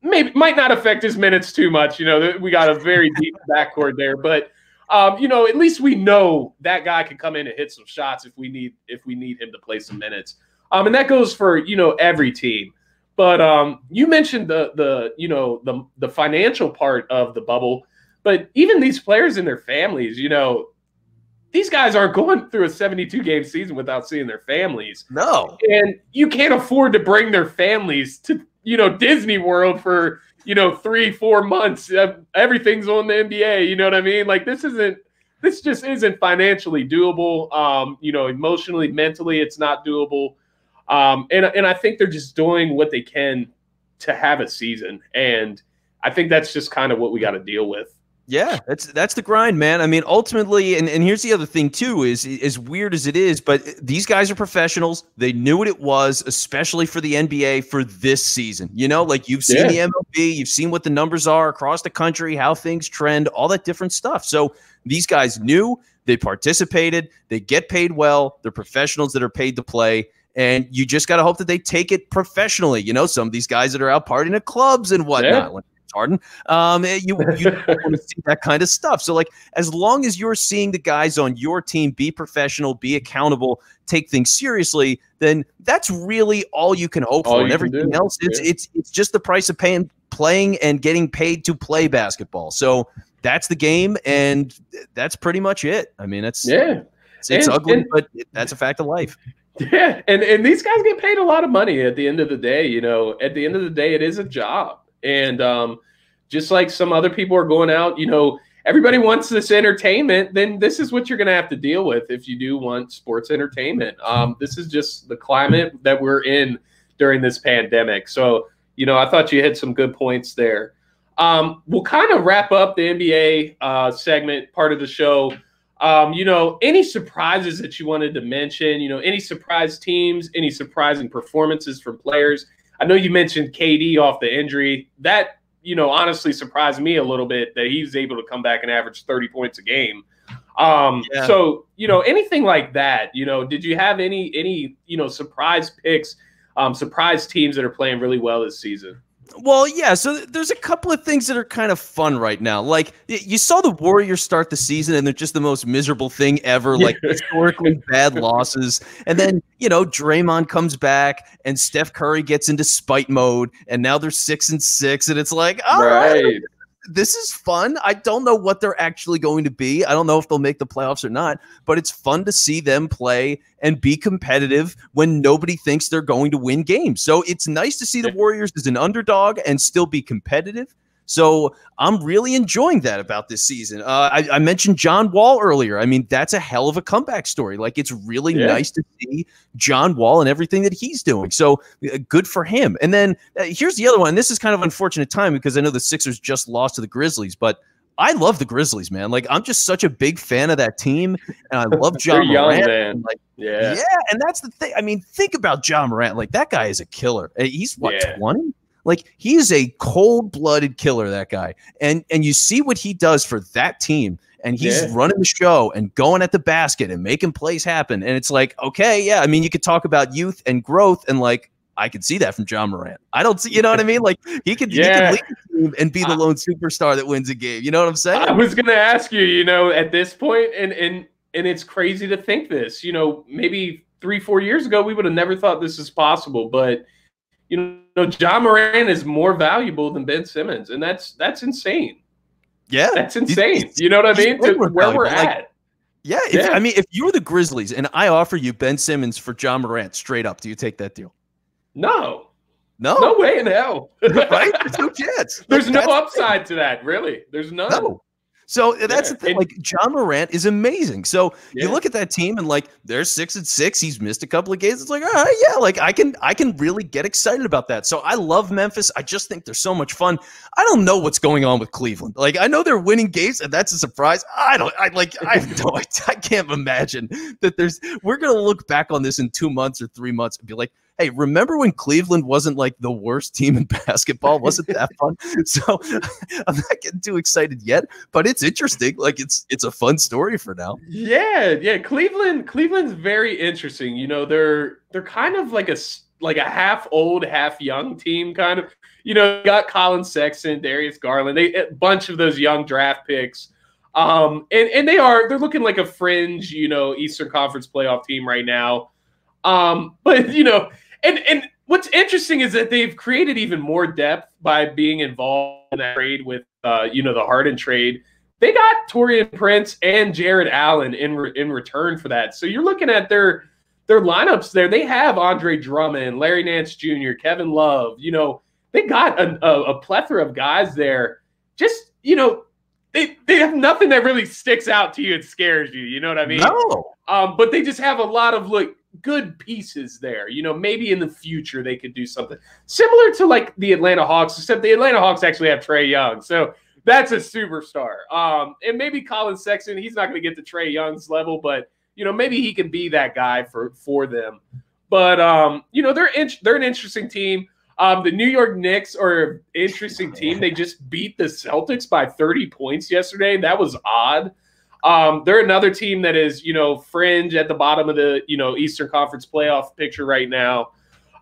Maybe might not affect his minutes too much. We got a very deep backcourt there, but at least we know that guy can come in and hit some shots if we need him to play some minutes. And that goes for every team. But you mentioned the financial part of the bubble, but even these players and their families, these guys aren't going through a 72-game season without seeing their families. No. And you can't afford to bring their families to, Disney World for, 3-4 months. Everything's on the NBA. You know what I mean? Like, this just isn't financially doable. Emotionally, mentally, it's not doable. And I think they're just doing what they can to have a season. And I think that's just kind of what we got to deal with. Yeah, that's the grind, man. I mean, ultimately, and here's the other thing too, is as weird as it is, but these guys are professionals. They knew what it was, especially for the NBA for this season. Like you've seen the MLB, you've seen what the numbers are across the country, how things trend, all that different stuff. So these guys knew, they participated, they get paid well, they're professionals that are paid to play. And you just got to hope that they take it professionally. Some of these guys that are out partying at clubs and whatnot. Yeah. Harden, you don't want to see that kind of stuff. So, like, as long as you're seeing the guys on your team be professional, be accountable, take things seriously, then that's really all you can hope for. And everything else, it's just the price of playing and getting paid to play basketball. So that's the game, and that's pretty much it. I mean, it's ugly, but that's a fact of life. Yeah, and these guys get paid a lot of money at the end of the day. At the end of the day, it is a job. And just like some other people are going out, everybody wants this entertainment, then this is what you're going to have to deal with if you do want sports entertainment. This is just the climate that we're in during this pandemic. So, I thought you had some good points there. We'll kind of wrap up the NBA segment part of the show. Any surprises that you wanted to mention, any surprise teams, any surprising performances from players? I know you mentioned KD off the injury. That, honestly surprised me a little bit that he was able to come back and average 30 points a game. So, anything like that, did you have any surprise picks, surprise teams that are playing really well this season? Well, yeah, so there's a couple of things that are kind of fun right now. Like, you saw the Warriors start the season, and they're just the most miserable thing ever, like historically bad losses. And then, Draymond comes back, and Steph Curry gets into spite mode, and now they're 6-6, and it's like, all right, this is fun. I don't know what they're actually going to be. I don't know if they'll make the playoffs or not, but it's fun to see them play and be competitive when nobody thinks they're going to win games. So it's nice to see the Warriors as an underdog and still be competitive. So I'm really enjoying that about this season. I mentioned John Wall earlier. I mean, that's a hell of a comeback story. Like, it's really nice to see John Wall and everything that he's doing. So good for him. And then here's the other one. This is kind of unfortunate time because I know the Sixers just lost to the Grizzlies, but I love the Grizzlies, man. Like, I'm just such a big fan of that team, and I love John Morant. Man. Like, yeah, and that's the thing. I mean, think about John Morant. Like, that guy is a killer. He's what, 20? Like, he is a cold-blooded killer, that guy. And you see what he does for that team, and he's running the show and going at the basket and making plays happen. And it's like, okay, I mean, you could talk about youth and growth, and like, I could see that from John Morant. I don't see, you know what I mean? Like, he could lead the team and be the lone superstar that wins a game. You know what I'm saying? I was going to ask you, at this point, and it's crazy to think this, maybe 3-4 years ago, we would have never thought this is possible, but John Morant is more valuable than Ben Simmons, and that's insane. Yeah, that's insane. You know what I mean? To where we're at. I mean, if you're the Grizzlies and I offer you Ben Simmons for John Morant straight up, do you take that deal? No way in hell. Right? There's no chance. There's no upside to that, really. There's none. No. So that's the thing. Like, John Morant is amazing. So you look at that team and like, they're 6-6. He's missed a couple of games. It's like, all right, like I can really get excited about that. So I love Memphis. I just think they're so much fun. I don't know what's going on with Cleveland. Like, I know they're winning games, and that's a surprise. I can't imagine that we're gonna look back on this in 2 months or 3 months and be like, hey, remember when Cleveland wasn't like the worst team in basketball? Wasn't that fun? So I'm not getting too excited yet, but it's interesting. Like it's a fun story for now. Yeah. Cleveland's very interesting. You know, they're kind of like a half old, half young team, kind of. You know, you got Colin Sexton, Darius Garland, a bunch of those young draft picks. And they're looking like a fringe, you know, Eastern Conference playoff team right now. But you know, and what's interesting is that they've created even more depth by being involved in that trade with you know, the Harden trade. They got Taurean Prince and Jared Allen in return for that. So you're looking at their lineups there. They have Andre Drummond, Larry Nance Jr., Kevin Love. You know, they got a plethora of guys there. Just, you know, they have nothing that really sticks out to you and scares you. You know what I mean? No. But they just have a lot of good pieces there. You know, maybe in the future they could do something similar to like the Atlanta Hawks, except the Atlanta Hawks actually have Trae Young. So that's a superstar. And maybe Colin Sexton, he's not going to get to Trae Young's level, but you know, maybe he can be that guy for them. But you know, they're an interesting team. The New York Knicks are an interesting team. They just beat the Celtics by 30 points yesterday. That was odd. They're another team that is, you know, fringe at the bottom of the, you know, Eastern Conference playoff picture right now.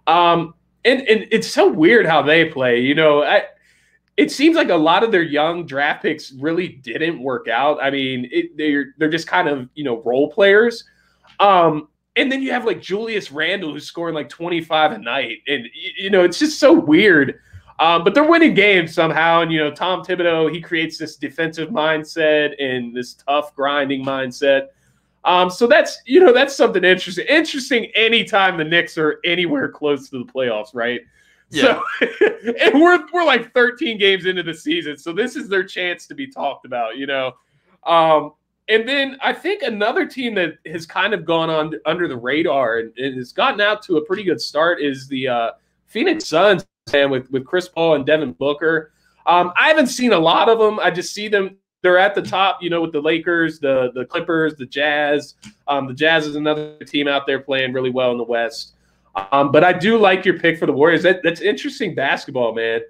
And it's so weird how they play. You know, it seems like a lot of their young draft picks really didn't work out. I mean, they're just kind of, you know, role players. And then you have like Julius Randle who's scoring like 25 a night. And, you know, it's just so weird. But they're winning games somehow. And, you know, Tom Thibodeau, he creates this defensive mindset and this tough grinding mindset. So that's, you know, that's something interesting. Interesting anytime the Knicks are anywhere close to the playoffs, right? Yeah. So, and we're like 13 games into the season. So this is their chance to be talked about, you know. And then I think another team that has kind of gone on under the radar and has gotten out to a pretty good start is the Phoenix Suns, man, with Chris Paul and Devin Booker. I haven't seen a lot of them. I just see them. They're at the top, you know, with the Lakers, the Clippers, the Jazz. The Jazz is another team out there playing really well in the West. But I do like your pick for the Warriors. That's interesting basketball, man.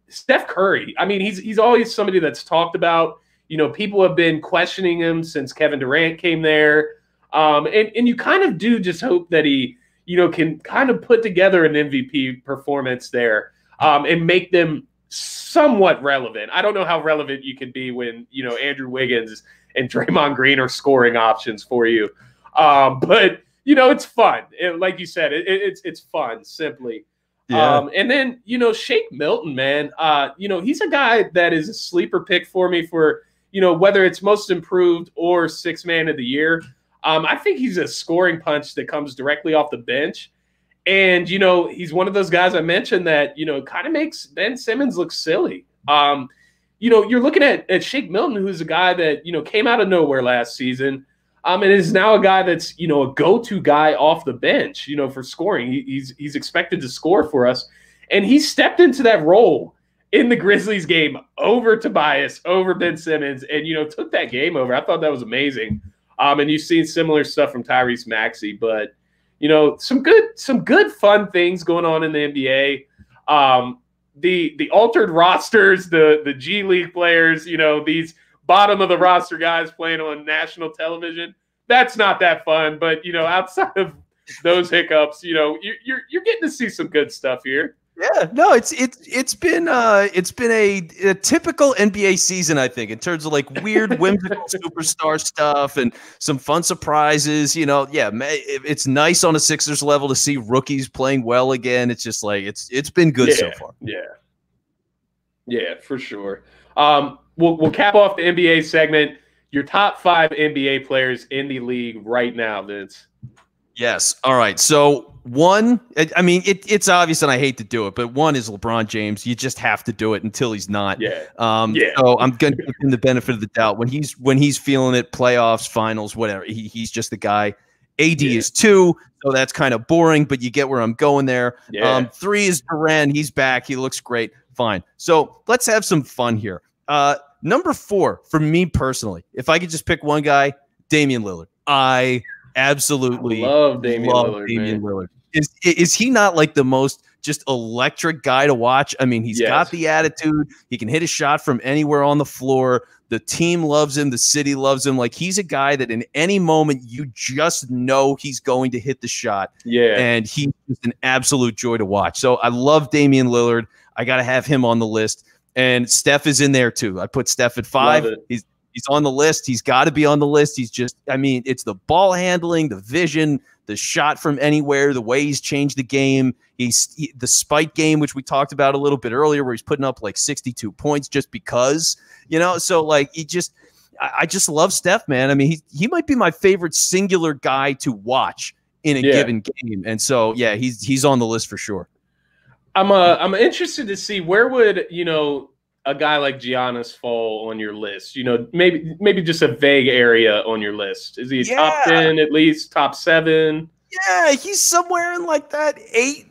Steph Curry. I mean, he's always somebody that's talked about. You know, people have been questioning him since Kevin Durant came there. And you kind of do just hope that he, you know, can kind of put together an MVP performance there and make them somewhat relevant. I don't know how relevant you can be when, you know, Andrew Wiggins and Draymond Green are scoring options for you. But, you know, it's fun. Like you said, it's fun, simply. Yeah. And then, you know, Shake Milton, man, you know, he's a guy that is a sleeper pick for me for, you know, whether it's most improved or sixth man of the year. I think he's a scoring punch that comes directly off the bench. And, you know, he's one of those guys I mentioned that, you know, kind of makes Ben Simmons look silly. You know, you're looking at Shake Milton, who's a guy that, you know, came out of nowhere last season. And is now a guy that's, you know, a go-to guy off the bench, you know, for scoring. He's expected to score for us. And he stepped into that role in the Grizzlies game over Tobias, over Ben Simmons, and, you know, took that game over. I thought that was amazing. And you've seen similar stuff from Tyrese Maxey. But, you know, some good fun things going on in the NBA. The altered rosters, the G League players, you know, these bottom of the roster guys playing on national television. That's not that fun, but, you know, outside of those hiccups, you know, you're getting to see some good stuff here. Yeah, no, it's been a typical NBA season, I think, in terms of like weird whimsical superstar stuff and some fun surprises. You know, yeah, it's nice on a Sixers level to see rookies playing well again. It's just like it's been good so far. Yeah, for sure. We'll cap off the NBA segment. Your top 5 NBA players in the league right now, Vince. Yes. All right. So one, I mean, it's obvious, and I hate to do it, but one is LeBron James. You just have to do it until he's not. Yeah. So I'm going to give him the benefit of the doubt when he's feeling it, playoffs, finals, whatever. He's just the guy. AD is 2, so that's kind of boring, but you get where I'm going there. 3 is Durant. He's back. He looks great. Fine. So let's have some fun here. Number 4 for me personally, if I could just pick one guy, Damian Lillard. I Absolutely love Damian Lillard. Is he not like the most just electric guy to watch? I mean, he's got the attitude. He can hit a shot from anywhere on the floor. The team loves him. The city loves him. Like, he's a guy that in any moment you just know he's going to hit the shot. Yeah. And he's just an absolute joy to watch. So I love Damian Lillard. I got to have him on the list. And Steph is in there too. I put Steph at 5. He's on the list. He's got to be on the list. He's just, I mean, it's the ball handling, the vision, the shot from anywhere, the way he's changed the game. The spike game, which we talked about a little bit earlier, where he's putting up like 62 points just because, so like I just love Steph, man. I mean, he might be my favorite singular guy to watch in a given game. And so, yeah, he's on the list for sure. I'm interested to see where would, a guy like Giannis fall on your list? Maybe just a vague area on your list. Is he top 10 at least, top 7? Yeah, he's somewhere in like that 8,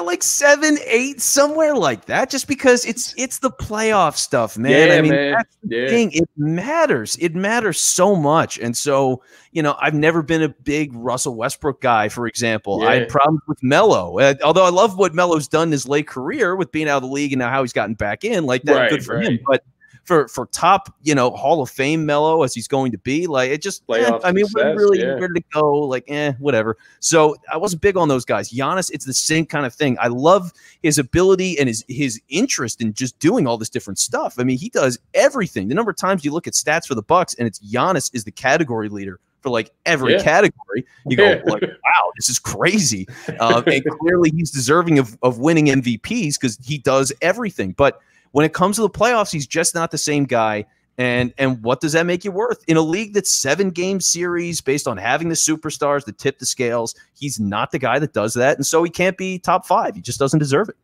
like 7, 8, somewhere like that. Just because it's the playoff stuff, man. Yeah, I mean, man. That's the thing. It matters. It matters so much. And so, I've never been a big Russell Westbrook guy, for example. I had problems with Melo. Although I love what Melo's done in his late career with being out of the league and now how he's gotten back in. Like, that, good for him. But for top, Hall of Fame Melo as he's going to be, like, it just, I mean, we're really ready to go, like, whatever. So I wasn't big on those guys. Giannis, it's the same kind of thing. I love his ability and his interest in just doing all this different stuff. I mean, he does everything. The number of times you look at stats for the Bucks and it's Giannis is the category leader for like every category, you go like, wow, this is crazy. And clearly he's deserving of winning MVPs because he does everything. But when it comes to the playoffs, he's just not the same guy. And what does that make you worth? In a league that's 7-game series based on having the superstars that tip the scales, he's not the guy that does that. And so he can't be top 5. He just doesn't deserve it.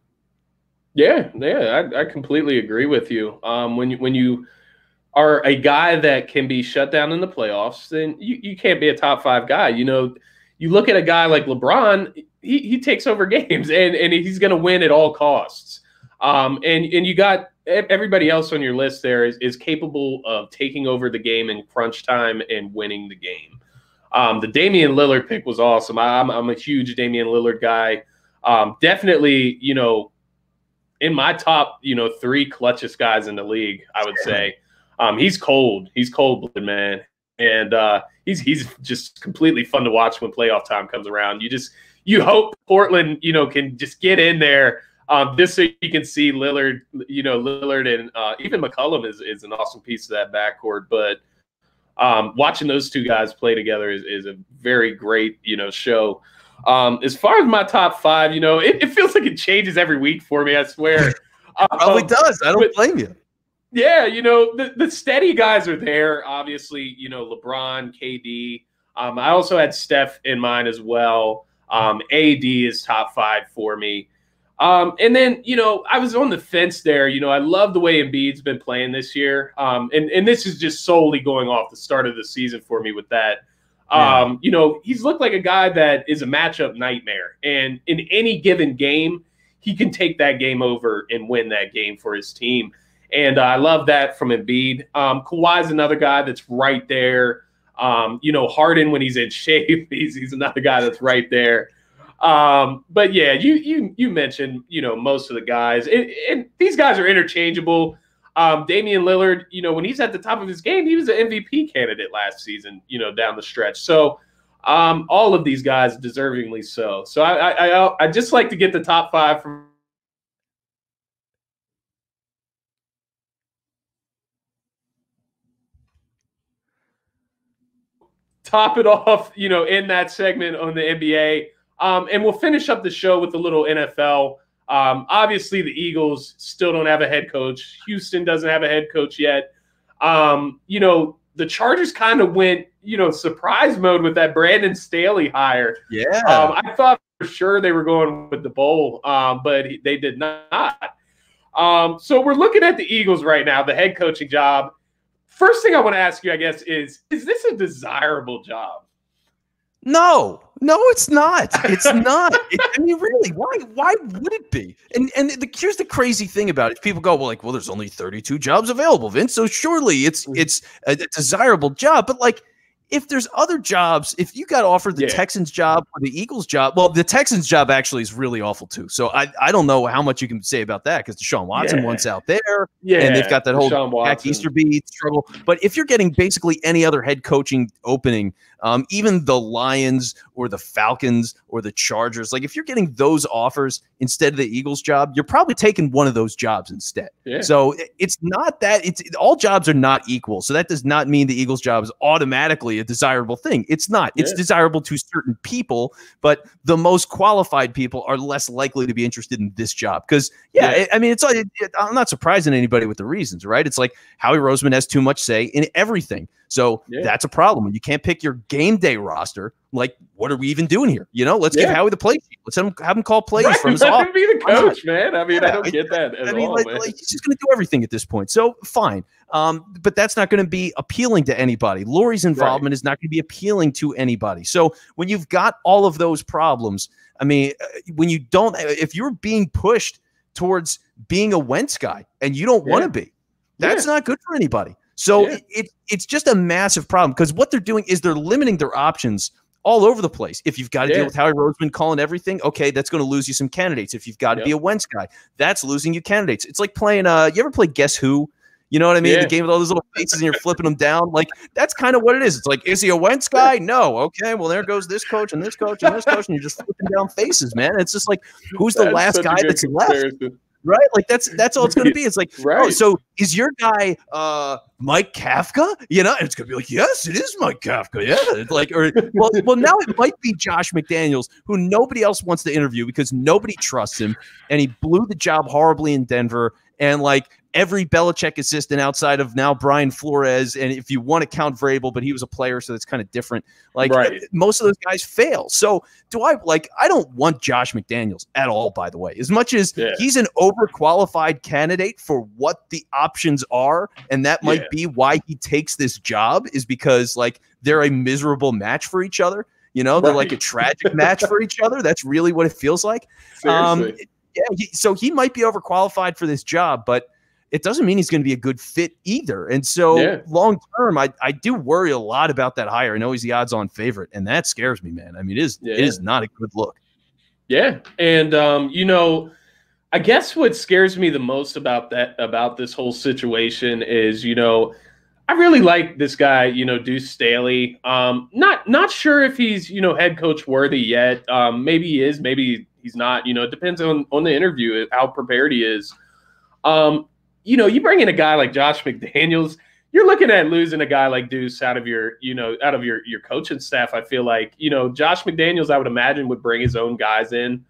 Yeah, I completely agree with you. When you are a guy that can be shut down in the playoffs, then you can't be a top 5 guy. You look at a guy like LeBron, he takes over games and he's going to win at all costs. And you got everybody else on your list there is capable of taking over the game in crunch time and winning the game. The Damian Lillard pick was awesome. I'm a huge Damian Lillard guy. Definitely, in my top, 3 clutchest guys in the league, I would say. He's cold. He's cold-blooded, man. And he's just completely fun to watch when playoff time comes around. You hope Portland, can just get in there. Just so you can see Lillard, Lillard and even McCollum is an awesome piece of that backcourt. But watching those two guys play together is a very great, show. As far as my top 5, it feels like it changes every week for me, I swear. It probably does. I don't blame you. Yeah, the steady guys are there. Obviously, LeBron, KD. I also had Steph in mind as well. AD is top 5 for me. And then, I was on the fence there. I love the way Embiid's been playing this year. And this is just solely going off the start of the season for me with that. He's looked like a guy that is a matchup nightmare. And in any given game, he can take that game over and win that game for his team. And I love that from Embiid. Kawhi's another guy that's right there. Harden, when he's in shape, he's another guy that's right there. But yeah, you mentioned, most of the guys, and these guys are interchangeable. Damian Lillard, when he's at the top of his game, he was an MVP candidate last season, down the stretch. So, all of these guys deservingly so. So I just like to get the top 5 from. Top it off, in that segment on the NBA. And we'll finish up the show with a little NFL. Obviously, the Eagles still don't have a head coach. Houston doesn't have a head coach yet. The Chargers kind of went, surprise mode with that Brandon Staley hire. Yeah. I thought for sure they were going with the bowl, but they did not. So we're looking at the Eagles right now, the head coaching job. First thing I want to ask you, I guess, is this a desirable job? No, it's not. It's not. I mean, really, why would it be? And here's the crazy thing about it. People go, well, there's only 32 jobs available, Vince. So surely it's a desirable job. But like, if there's other jobs, if you got offered the Texans job or the Eagles job, well, the Texans job actually is really awful too. So I don't know how much you can say about that because Deshaun Watson wants out there. And they've got that whole Jack Easterby struggle. But if you're getting basically any other head coaching opening, even the Lions or the Falcons or the Chargers, like if you're getting those offers instead of the Eagles job, you're probably taking one of those jobs instead. So it's not that all jobs are not equal. So that does not mean the Eagles job is automatically a desirable thing. It's not. It's desirable to certain people, but the most qualified people are less likely to be interested in this job. Because I mean, I'm not surprising anybody with the reasons, right? It's like Howie Roseman has too much say in everything. So that's a problem. When you can't pick your game day roster, like, what are we even doing here? Let's give Howie the play sheet. Let's have him call plays from his office. Be the coach, man. I mean, I don't get that at all, man. He's just going to do everything at this point. So fine. But that's not going to be appealing to anybody. Lurie's involvement is not going to be appealing to anybody. So when you've got all of those problems, I mean, if you're being pushed towards being a Wentz guy and you don't want to be, that's not good for anybody. So it's just a massive problem because what they're doing is they're limiting their options all over the place. If you've got to deal with Howie Roseman calling everything, okay, that's going to lose you some candidates. If you've got to be a Wentz guy, that's losing you candidates. It's like playing you ever play Guess Who? You know what I mean? The game with all those little faces and you're flipping them down. Like, that's kind of what it is. It's like, is he a Wentz guy? No. Okay, well, there goes this coach and this coach and this coach, and you're just flipping down faces, man. It's just like, who's the last guy that's left? Right? Like, that's all it's going to be. It's like, oh, so is your guy Mike Kafka? And it's going to be like, yes, it is Mike Kafka. Yeah. It's like, well, now it might be Josh McDaniels, who nobody else wants to interview because nobody trusts him, and he blew the job horribly in Denver. And like every Belichick assistant outside of now Brian Flores, and if you want to count Vrabel, but he was a player, so that's kind of different. Like most of those guys fail. So I don't want Josh McDaniels at all, by the way, as much as he's an overqualified candidate for what the options are. And that might be why he takes this job, is because like they're a miserable match for each other. They're like a tragic match for each other. That's really what it feels like. So he might be overqualified for this job, but it doesn't mean he's going to be a good fit either. And so long term, I do worry a lot about that hire. I know he's the odds-on favorite, and that scares me, man. I mean, it is not a good look. Yeah, and I guess what scares me the most about this whole situation is, I really like this guy, Deuce Staley. Not sure if he's, head coach worthy yet. Maybe he is, maybe he's not. It depends on the interview, how prepared he is. You bring in a guy like Josh McDaniels, you're looking at losing a guy like Deuce out of your coaching staff. I feel like, Josh McDaniels, I would imagine, would bring his own guys in.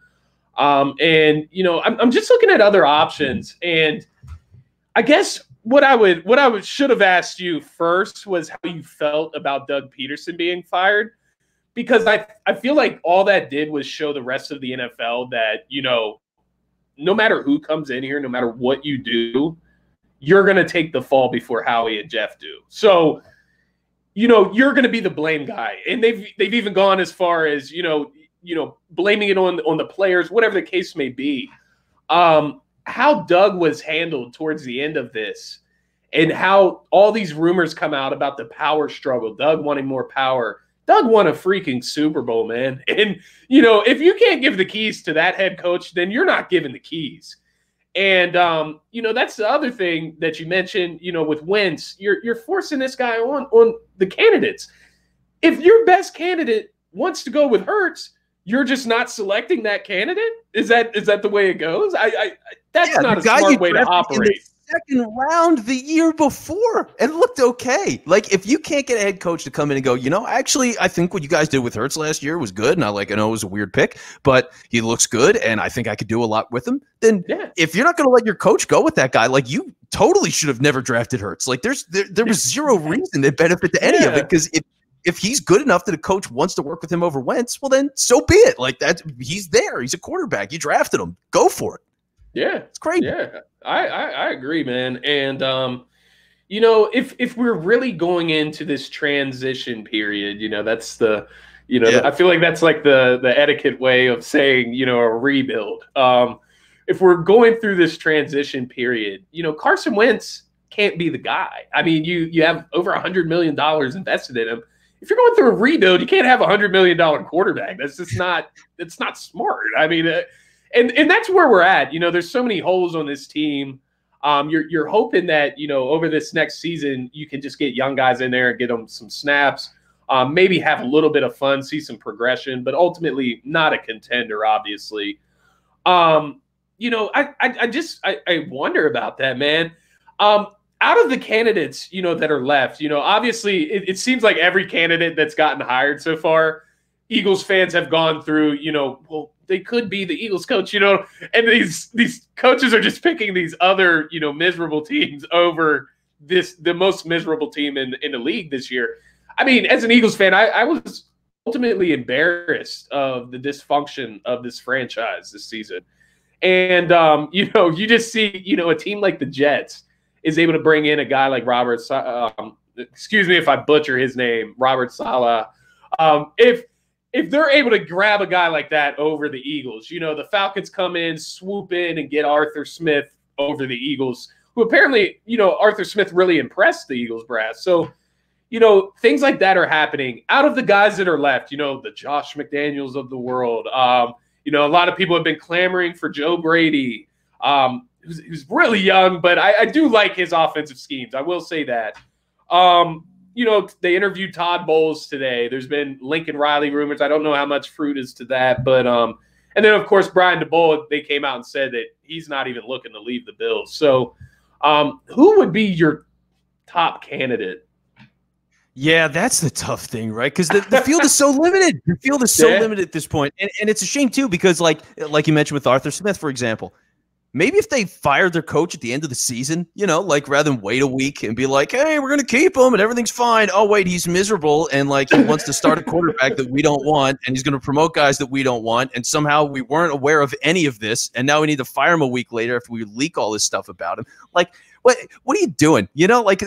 And I'm just looking at other options. And I guess what I should have asked you first was how you felt about Doug Peterson being fired, because I feel like all that did was show the rest of the NFL that, no matter who comes in here, no matter what you do, you're going to take the fall before Howie and Jeff do. So, you're going to be the blame guy. And they've even gone as far as, blaming it on the players, whatever the case may be. How Doug was handled towards the end of this, and how all these rumors come out about the power struggle, Doug wanting more power. Doug won a freaking Super Bowl, man. And, if you can't give the keys to that head coach, then you're not giving the keys. And, that's the other thing that you mentioned, with Wentz, you're forcing this guy on the candidates. If your best candidate wants to go with Hurts, you're just not selecting that candidate? Is that the way it goes? That's not a smart way to operate. Second round the year before and looked okay. Like, if you can't get a head coach to come in and go, actually, I think what you guys did with Hurts last year was good, and I know it was a weird pick, but he looks good, and I think I could do a lot with him. Then if you're not going to let your coach go with that guy, like, you totally should have never drafted Hurts. Like, there was zero reason to benefit to any of it, because if he's good enough that a coach wants to work with him over Wentz, well, then so be it. Like, he's there. He's a quarterback. You drafted him. Go for it. Yeah, it's crazy. Yeah, I agree, man. And if we're really going into this transition period, that's the, I feel like that's like the etiquette way of saying, a rebuild. If we're going through this transition period, Carson Wentz can't be the guy. I mean, you have over $100 million invested in him. if you're going through a rebuild, you can't have $100 million quarterback. That's just not, it's not smart. I mean, and that's where we're at. You know, there's so many holes on this team. You're hoping that, you know, over this next season, you can just get young guys in there and get them some snaps, maybe have a little bit of fun, see some progression, but ultimately not a contender, obviously. You know, I wonder about that, man. Out of the candidates, you know, that are left, you know, obviously it seems like every candidate that's gotten hired so far, Eagles fans have gone through, you know, well, they could be the Eagles coach, you know, and these coaches are just picking these other, you know, miserable teams over the most miserable team in the league this year. I mean, as an Eagles fan, I was ultimately embarrassed of the dysfunction of this franchise this season. And, you know, you just see, you know, a team like the Jets is able to bring in a guy like Robert, excuse me if I butcher his name, Robert Saleh. If they're able to grab a guy like that over the Eagles, you know, the Falcons come in, swoop in, and get Arthur Smith over the Eagles, who apparently, you know, Arthur Smith really impressed the Eagles brass. So, you know, things like that are happening. Out of the guys that are left, you know, the Josh McDaniels of the world, you know, a lot of people have been clamoring for Joe Brady, who's really young, but I do like his offensive schemes. I will say that. You know, they interviewed Todd Bowles today. There's been Lincoln Riley rumors. I don't know how much fruit is to that, but and then of course Brian DeBoer, they came out and said that he's not even looking to leave the Bills. So, who would be your top candidate? Yeah, that's the tough thing, right? Because the field is so limited. The field is so limited at this point, and it's a shame too because like you mentioned with Arthur Smith, for example. Maybe if they fired their coach at the end of the season, you know, like rather than wait a week and be like, hey, we're going to keep him and everything's fine. Oh, wait, he's miserable. And like he wants to start a quarterback that we don't want. And he's going to promote guys that we don't want. And somehow we weren't aware of any of this. And now we need to fire him a week later after we leak all this stuff about him. Like, what are you doing? You know, like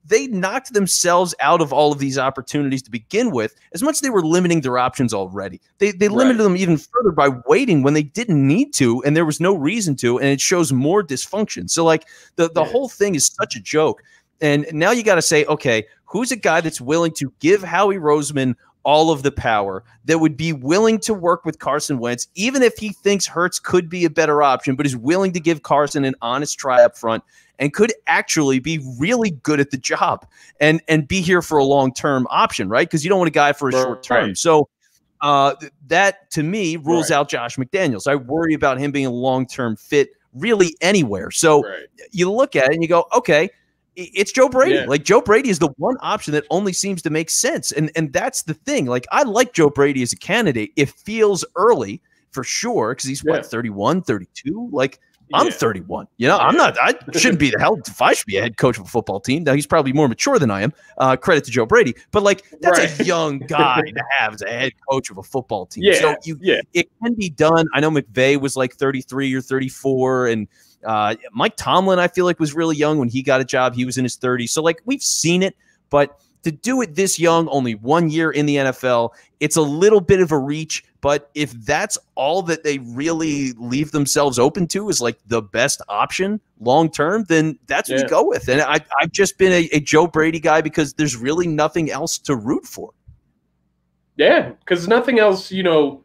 they knocked themselves out of all of these opportunities to begin with, as much as they were limiting their options already. They limited them even further by waiting when they didn't need to, and there was no reason to, and it shows more dysfunction. So, like, the whole thing is such a joke. And now you got to say, okay, who's a guy that's willing to give Howie Roseman all of the power, that would be willing to work with Carson Wentz, even if he thinks Hurts could be a better option, but is willing to give Carson an honest try up front and could actually be really good at the job and be here for a long-term option, right? Because you don't want a guy for a short term. Right. So that, to me, rules out Josh McDaniels. I worry about him being a long-term fit really anywhere. So you look at it and you go, okay, it's Joe Brady. Yeah. Like, Joe Brady is the one option that only seems to make sense. And that's the thing. Like, I like Joe Brady as a candidate. It feels early for sure because he's, 31, 32? Like, I'm 31. You know, I shouldn't be the hell if I should be a head coach of a football team. Now, he's probably more mature than I am. Credit to Joe Brady. But, like, that's a young guy to have as a head coach of a football team. Yeah. So it can be done. I know McVay was like 33 or 34, and Mike Tomlin, I feel like, was really young when he got a job. He was in his 30s. So, like, we've seen it, but to do it this young, only 1 year in the NFL, it's a little bit of a reach. But if that's all that they really leave themselves open to is like the best option long term, then that's what you go with. And I've just been a Joe Brady guy because there's really nothing else to root for. Yeah, because nothing else, you know,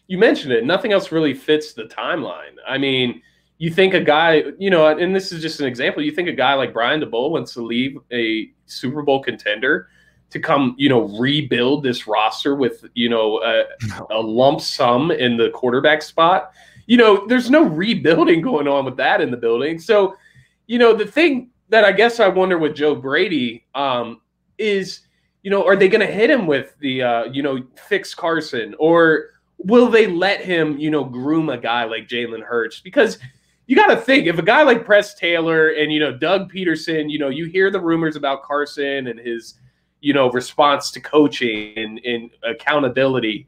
you mentioned it, nothing else really fits the timeline. I mean, you think a guy, you know, and this is just an example, you think a guy like Brian DeBoer wants to leave a Super Bowl contender to come, you know, rebuild this roster with, you know, a lump sum in the quarterback spot. You know, there's no rebuilding going on with that in the building. So, you know, the thing that I guess I wonder with Joe Brady is, you know, are they going to hit him with the, you know, fix Carson, or will they let him, you know, groom a guy like Jalen Hurts? Because you got to think, if a guy like Press Taylor and, you know, Doug Peterson, you know, you hear the rumors about Carson and his, you know, response to coaching and accountability.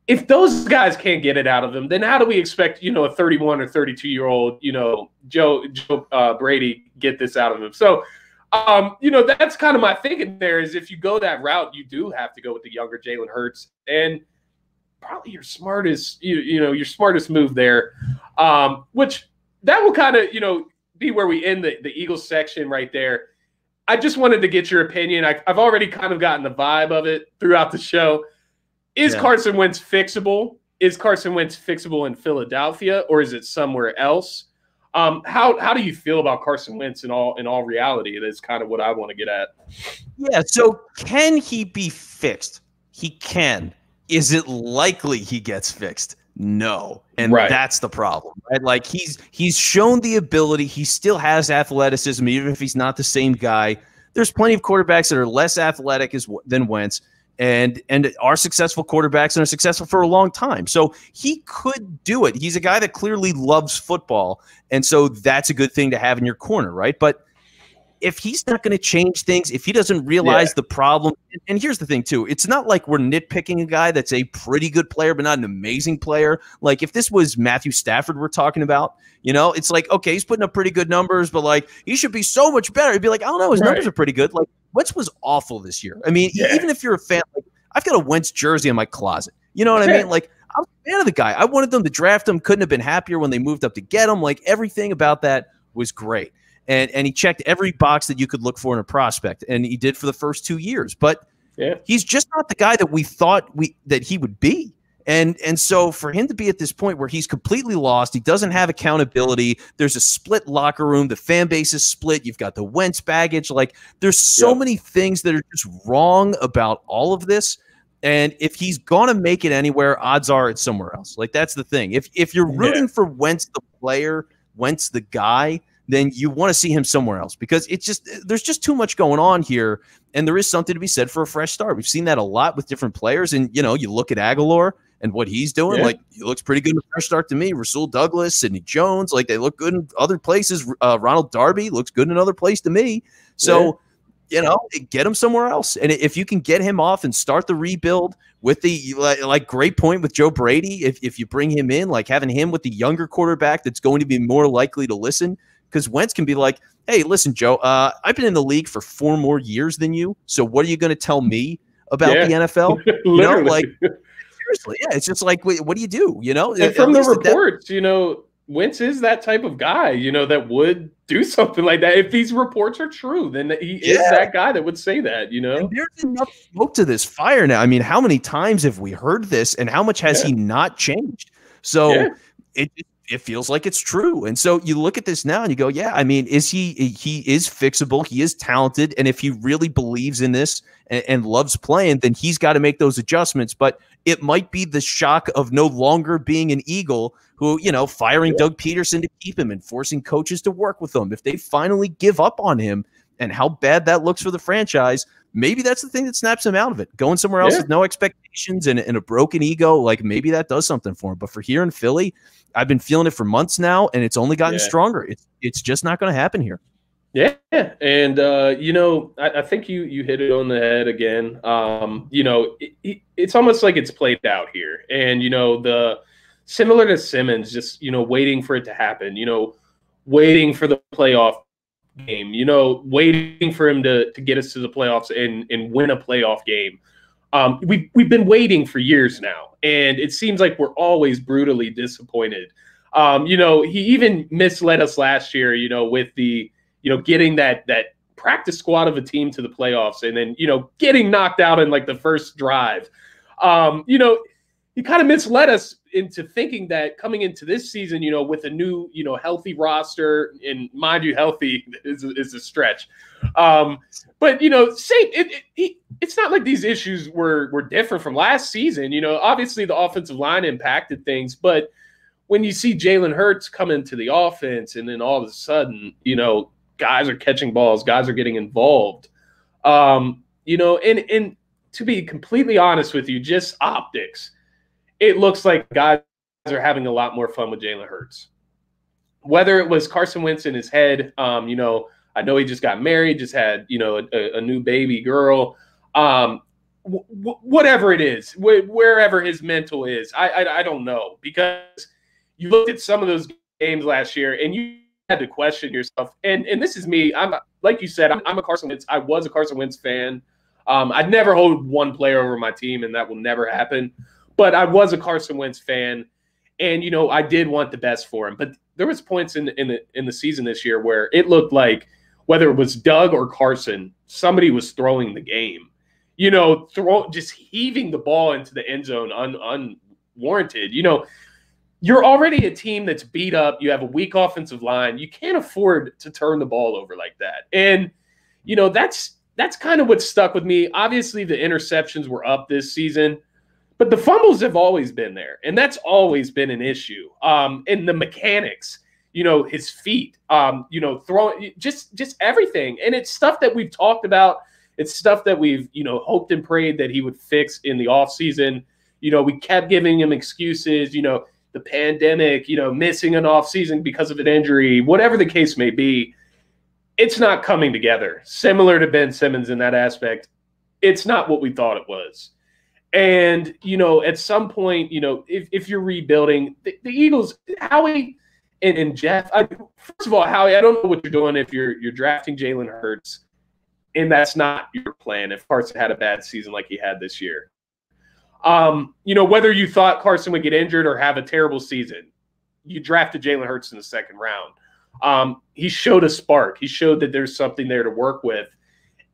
If those guys can't get it out of him, then how do we expect, you know, a 31 or 32-year-old, you know, Joe Brady get this out of him? So, you know, that's kind of my thinking there is if you go that route, you do have to go with the younger Jalen Hurts, and probably your smartest, you know, your smartest move there, which that will kind of, you know, be where we end the Eagles section right there. I just wanted to get your opinion. I've already kind of gotten the vibe of it throughout the show. Is Carson Wentz fixable? Is Carson Wentz fixable in Philadelphia, or is it somewhere else? How do you feel about Carson Wentz in all reality? That's kind of what I want to get at. Yeah. So can he be fixed? He can. Is it likely he gets fixed? No. And that's the problem, right? Like he's shown the ability. He still has athleticism, even if he's not the same guy. There's plenty of quarterbacks that are less athletic than Wentz and are successful quarterbacks and are successful for a long time. So he could do it. He's a guy that clearly loves football. And so that's a good thing to have in your corner, right? But if he's not going to change things, if he doesn't realize the problem, and here's the thing too, it's not like we're nitpicking a guy that's a pretty good player, but not an amazing player. Like if this was Matthew Stafford we're talking about, it's like, okay, he's putting up pretty good numbers, but like he should be so much better. He'd be like, I don't know, his numbers are pretty good. Like Wentz was awful this year. I mean, even if you're a fan, like I've got a Wentz jersey in my closet. You know what I mean? Like I'm a fan of the guy. I wanted them to draft him. Couldn't have been happier when they moved up to get him. Like everything about that was great. And he checked every box that you could look for in a prospect, and he did for the first 2 years. But he's just not the guy that we thought that he would be. And so for him to be at this point where he's completely lost, he doesn't have accountability. There's a split locker room. The fan base is split. You've got the Wentz baggage. Like there's so many things that are just wrong about all of this. And if he's going to make it anywhere, odds are it's somewhere else. Like that's the thing. If you're rooting for Wentz the player, Wentz the guy, then you want to see him somewhere else because there's just too much going on here. And there is something to be said for a fresh start. We've seen that a lot with different players. And, you look at Aguilar and what he's doing, like he looks pretty good in a fresh start to me. Rasul Douglas, Sidney Jones, like they look good in other places. Ronald Darby looks good in another place to me. So, get him somewhere else. And if you can get him off and start the rebuild with the like great point with Joe Brady, if you bring him in, like having him with the younger quarterback that's going to be more likely to listen. Because Wentz can be like, hey, listen, Joe, I've been in the league for 4 more years than you. So what are you going to tell me about the NFL? Like seriously, it's just like, what do you do? And from the reports, Wentz is that type of guy, that would do something like that. If these reports are true, then he is that guy that would say that, And there's enough smoke to this fire now. I mean, how many times have we heard this and how much has he not changed? So it feels like it's true. And so you look at this now and you go, I mean, he is fixable. He is talented. And if he really believes in this and loves playing, then he's got to make those adjustments. But it might be the shock of no longer being an Eagle who, firing Doug Peterson to keep him and forcing coaches to work with him. If they finally give up on him and how bad that looks for the franchise, maybe that's the thing that snaps him out of it. Going somewhere else with no expectations and a broken ego, like maybe that does something for him. But for here in Philly, I've been feeling it for months now, and it's only gotten stronger. It's just not going to happen here. Yeah, and I think you hit it on the head again. It's almost like it's played out here, and the similar to Simmons, just waiting for it to happen. Waiting for the playoff game. Waiting for him to get us to the playoffs and win a playoff game. We've been waiting for years now, and it seems like we're always brutally disappointed. He even misled us last year, with the, getting that practice squad of a team to the playoffs and then, getting knocked out in like the first drive. He kind of misled us into thinking that coming into this season, with a new, healthy roster, and mind you, healthy is a stretch. But it's not like these issues were different from last season. Obviously the offensive line impacted things, but when you see Jalen Hurts come into the offense and then all of a sudden, guys are catching balls, guys are getting involved, and to be completely honest with you, just optics, it looks like guys are having a lot more fun with Jalen Hurts. Whether it was Carson Wentz in his head, I know he just got married, just had, a new baby girl. Whatever it is, wherever his mental is, I don't know. Because you looked at some of those games last year and you had to question yourself. And this is me. I'm like you said, I'm a Carson Wentz. I was a Carson Wentz fan. I'd never hold one player over my team, and that will never happen. But I was a Carson Wentz fan, and I did want the best for him. But there was points in the season this year where it looked like whether it was Doug or Carson, somebody was throwing the game. Just heaving the ball into the end zone unwarranted. You're already a team that's beat up. You have a weak offensive line. You can't afford to turn the ball over like that. And, that's kind of what stuck with me. Obviously, the interceptions were up this season, but the fumbles have always been there. And that's always been an issue. And the mechanics, his feet, throwing, just everything. And it's stuff that we've talked about. It's stuff that we've, hoped and prayed that he would fix in the offseason. We kept giving him excuses, the pandemic, missing an offseason because of an injury, whatever the case may be. It's not coming together. Similar to Ben Simmons in that aspect, it's not what we thought it was. And, at some point, if you're rebuilding, the Eagles, Howie and Jeff, first of all, Howie, I don't know what you're doing if you're drafting Jalen Hurts, and that's not your plan if Carson had a bad season like he had this year. Whether you thought Carson would get injured or have a terrible season, you drafted Jalen Hurts in the second round. He showed a spark. He showed that there's something there to work with.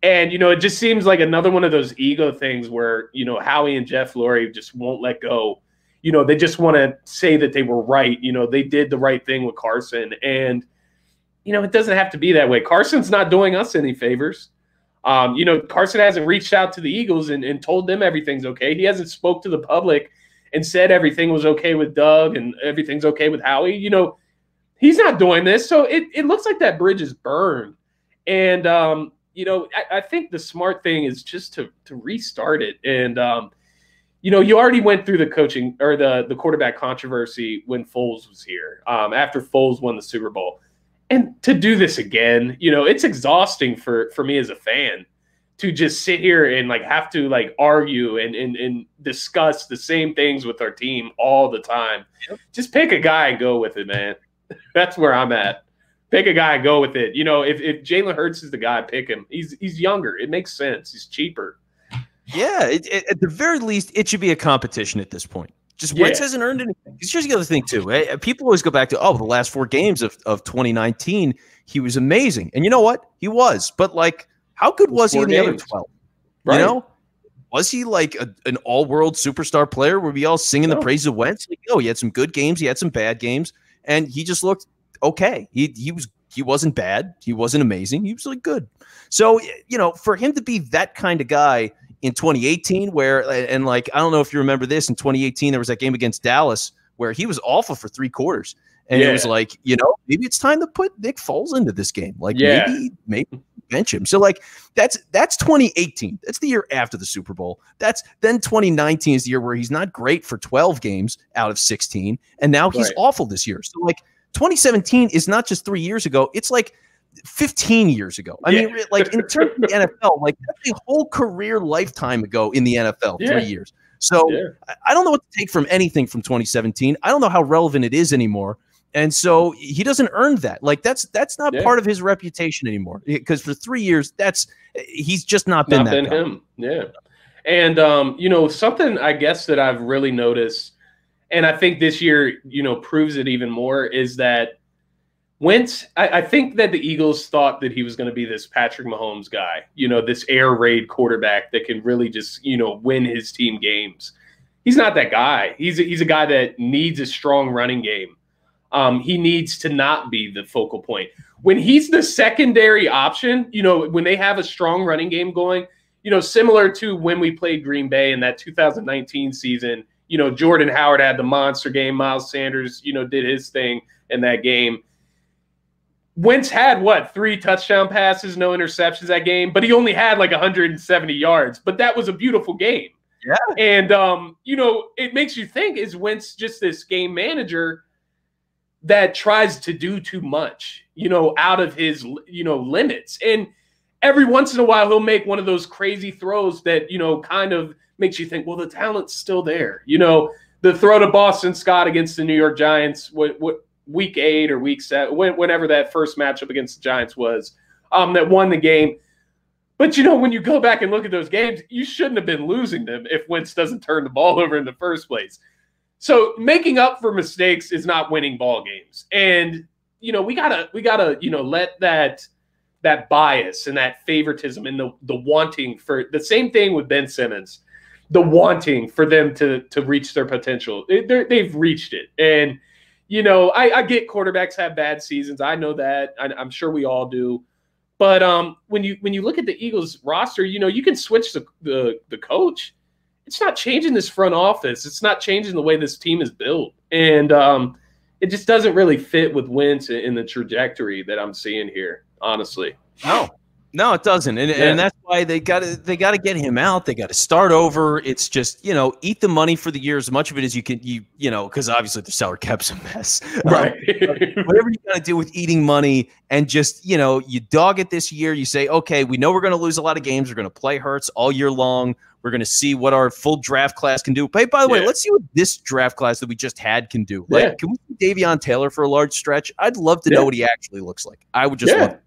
And, it just seems like another one of those ego things where, Howie and Jeff Lurie just won't let go. They just want to say that they were right. They did the right thing with Carson. And, it doesn't have to be that way. Carson's not doing us any favors. Carson hasn't reached out to the Eagles and told them everything's okay. He hasn't spoke to the public and said everything was okay with Doug and everything's okay with Howie. He's not doing this. So it looks like that bridge is burned. And, I think the smart thing is just to restart it. And, you already went through the coaching or the quarterback controversy when Foles was here, after Foles won the Super Bowl. And to do this again, it's exhausting for me as a fan to just sit here and have to argue and discuss the same things with our team all the time. Yep. Just pick a guy and go with it, man. That's where I'm at. Pick a guy and go with it. If Jalen Hurts is the guy, pick him. He's younger. It makes sense. He's cheaper. Yeah, at the very least, it should be a competition at this point. Just Wentz hasn't earned anything. Here's the other thing, too. People always go back to, the last 4 games of 2019, he was amazing. And you know what? He was. But, how good was he in the other 12? Right. Was he an all-world superstar player? Were we all singing the praises of Wentz? He had some good games. He had some bad games. And he just looked okay. He wasn't bad. He wasn't amazing. He was good. So, for him to be that kind of guy in 2018 where, and I don't know if you remember this, in 2018, there was that game against Dallas where he was awful for 3 quarters. And it was maybe it's time to put Nick Foles into this game. Maybe bench him. So that's 2018. That's the year after the Super Bowl. Then 2019 is the year where he's not great for 12 games out of 16. And now he's awful this year. So 2017 is not just 3 years ago. It's 15 years ago. I mean, in terms of the NFL, that's a whole career lifetime ago in the NFL, 3 years. So I don't know what to take from anything from 2017. I don't know how relevant it is anymore. And so he doesn't earn that. That's not part of his reputation anymore. Because for 3 years, he's just not been that guy. Him. Yeah. And something I guess that I've really noticed, and I think this year, proves it even more, is that Wentz, I think that the Eagles thought that he was going to be this Patrick Mahomes guy, this air raid quarterback that can really just, win his team games. He's not that guy. He's a guy that needs a strong running game. He needs to not be the focal point. When he's the secondary option, when they have a strong running game going, similar to when we played Green Bay in that 2019 season, Jordan Howard had the monster game. Miles Sanders, did his thing in that game. Wentz had 3 touchdown passes, no interceptions that game, but he only had 170 yards. But that was a beautiful game. Yeah. And, it makes you think, is Wentz just this game manager that tries to do too much, out of his, limits? And every once in a while, he'll make one of those crazy throws that, kind of makes you think, well, the talent's still there. The throw to Boston Scott against the New York Giants, week 8 or week 7, whenever that first matchup against the Giants was, that won the game. But, when you go back and look at those games, you shouldn't have been losing them if Wentz doesn't turn the ball over in the first place. So making up for mistakes is not winning ball games. And, we gotta, let that that bias and that favoritism and the wanting for the same thing with Ben Simmons, the wanting for them to reach their potential. They've reached it. And, you know, I get quarterbacks have bad seasons. I know that. I'm sure we all do. But when you look at the Eagles roster, you know, you can switch the coach. It's not changing this front office. It's not changing the way this team is built. And it just doesn't really fit with Wentz in the trajectory that I'm seeing here, honestly. No, it doesn't. And that's why they got to get him out. They got to start over. It's just, you know, eat the money for the year, as much of it as you can, you know, because obviously the salary cap's a mess. Right. Whatever you got to do with eating money, and just, you know, you dog it this year. You say, okay, we know we're going to lose a lot of games. We're going to play Hurts all year long. We're going to see what our full draft class can do. But by the way, let's see what this draft class that we just had can do. Like, can we see Davion Taylor for a large stretch? I'd love to know what he actually looks like. I would just love it.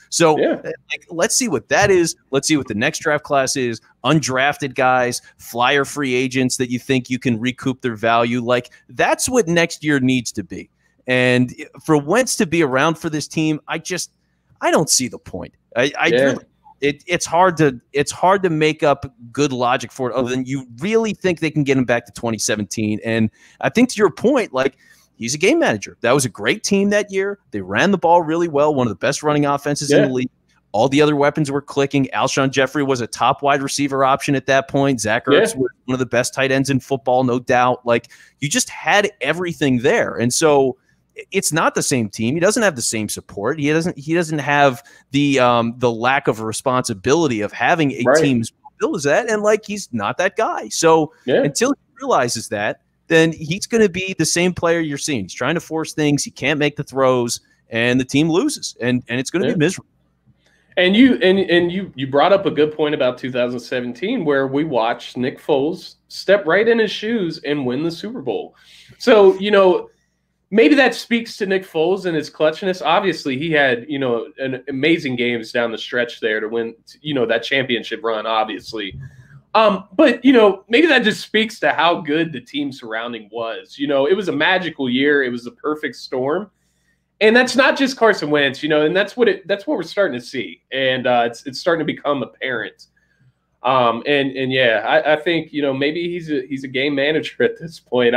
So like, let's see what that is. Let's see what the next draft class is. Undrafted guys, flyer free agents that you think you can recoup their value. Like, that's what next year needs to be. And for Wentz to be around for this team, I don't see the point. It's hard to make up good logic for it, other than you really think they can get him back to 2017. And I think, to your point, like, he's a game manager. That was a great team that year. They ran the ball really well, one of the best running offenses in the league. All the other weapons were clicking. Alshon Jeffrey was a top wide receiver option at that point. Zach Ertz was one of the best tight ends in football, no doubt. Like, you just had everything there. And so it's not the same team. He doesn't have the same support. He doesn't have the lack of responsibility of having a team as built as that. And, like, he's not that guy. So until he realizes that, then he's going to be the same player you're seeing. He's trying to force things. He can't make the throws, and the team loses, and it's going to be miserable. And you brought up a good point about 2017, where we watched Nick Foles step right in his shoes and win the Super Bowl. So, you know, maybe that speaks to Nick Foles and his clutchness. Obviously, he had, you know, an amazing games down the stretch there to win, you know, that championship run, obviously. But, you know, maybe that just speaks to how good the team surrounding was. You know, it was a magical year. It was a perfect storm. And that's not just Carson Wentz, you know, and that's what we're starting to see. And it's starting to become apparent. I think, you know, maybe he's a game manager at this point.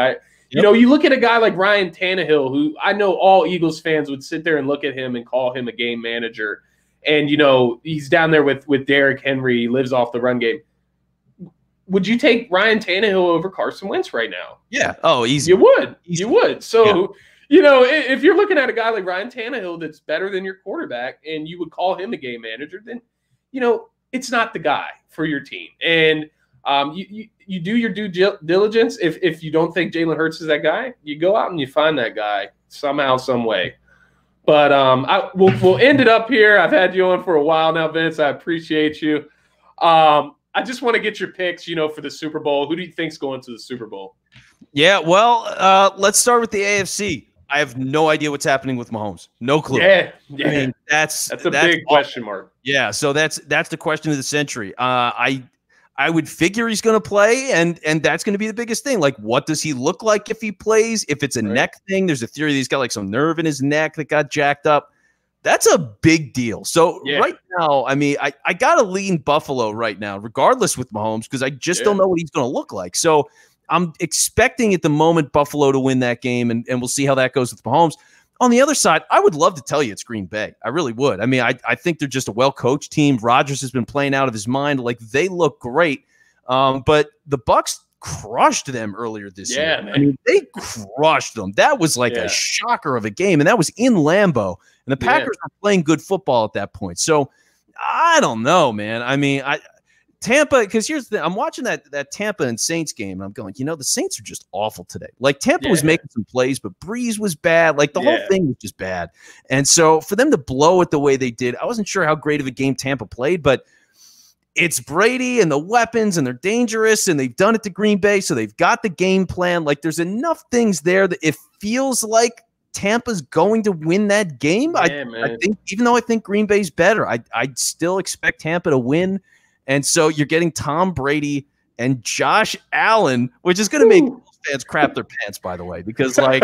You know, you look at a guy like Ryan Tannehill, who I know all Eagles fans would sit there and look at him and call him a game manager. And, you know, he's down there with Derrick Henry. He lives off the run game. Would you take Ryan Tannehill over Carson Wentz right now? Yeah. Oh, easy. You would. Easy. You would. So, you know, if you're looking at a guy like Ryan Tannehill that's better than your quarterback and you would call him a game manager, then, you know, it's not the guy for your team. And you do your due diligence. If you don't think Jalen Hurts is that guy, you go out and you find that guy somehow, some way. But we'll end it up here. I've had you on for a while now, Vince. I appreciate you. I just want to get your picks, you know, for the Super Bowl. Who do you think's going to the Super Bowl? Yeah, well, let's start with the AFC. I have no idea what's happening with Mahomes. No clue. Yeah. I mean, that's a big question mark. Yeah, so that's the question of the century. I would figure he's going to play, and that's going to be the biggest thing. Like, what does he look like if he plays? If it's a neck thing, there's a theory that he's got like some nerve in his neck that got jacked up. That's a big deal. So right now, I mean, I got to lean Buffalo right now, regardless with Mahomes, because I just don't know what he's going to look like. So I'm expecting at the moment Buffalo to win that game, and we'll see how that goes with Mahomes. On the other side, I would love to tell you it's Green Bay. I really would. I mean, I think they're just a well-coached team. Rodgers has been playing out of his mind. Like, they look great. But the Bucs crushed them earlier this year. Man. I mean, they crushed them. That was like a shocker of a game, and that was in Lambeau. And the Packers were playing good football at that point. So I don't know, man. I mean, Tampa, because here's the thing. I'm watching that Tampa and Saints game, and I'm going, you know, the Saints are just awful today. Like, Tampa was making some plays, but Breeze was bad. Like, the whole thing was just bad. And so for them to blow it the way they did, I wasn't sure how great of a game Tampa played, but it's Brady and the weapons, and they're dangerous, and they've done it to Green Bay, so they've got the game plan. Like, there's enough things there that it feels like Tampa's going to win that game. I think, even though I think Green Bay's better, I'd still expect Tampa to win. And so you're getting Tom Brady and Josh Allen, which is going to make fans crap their pants, by the way, because like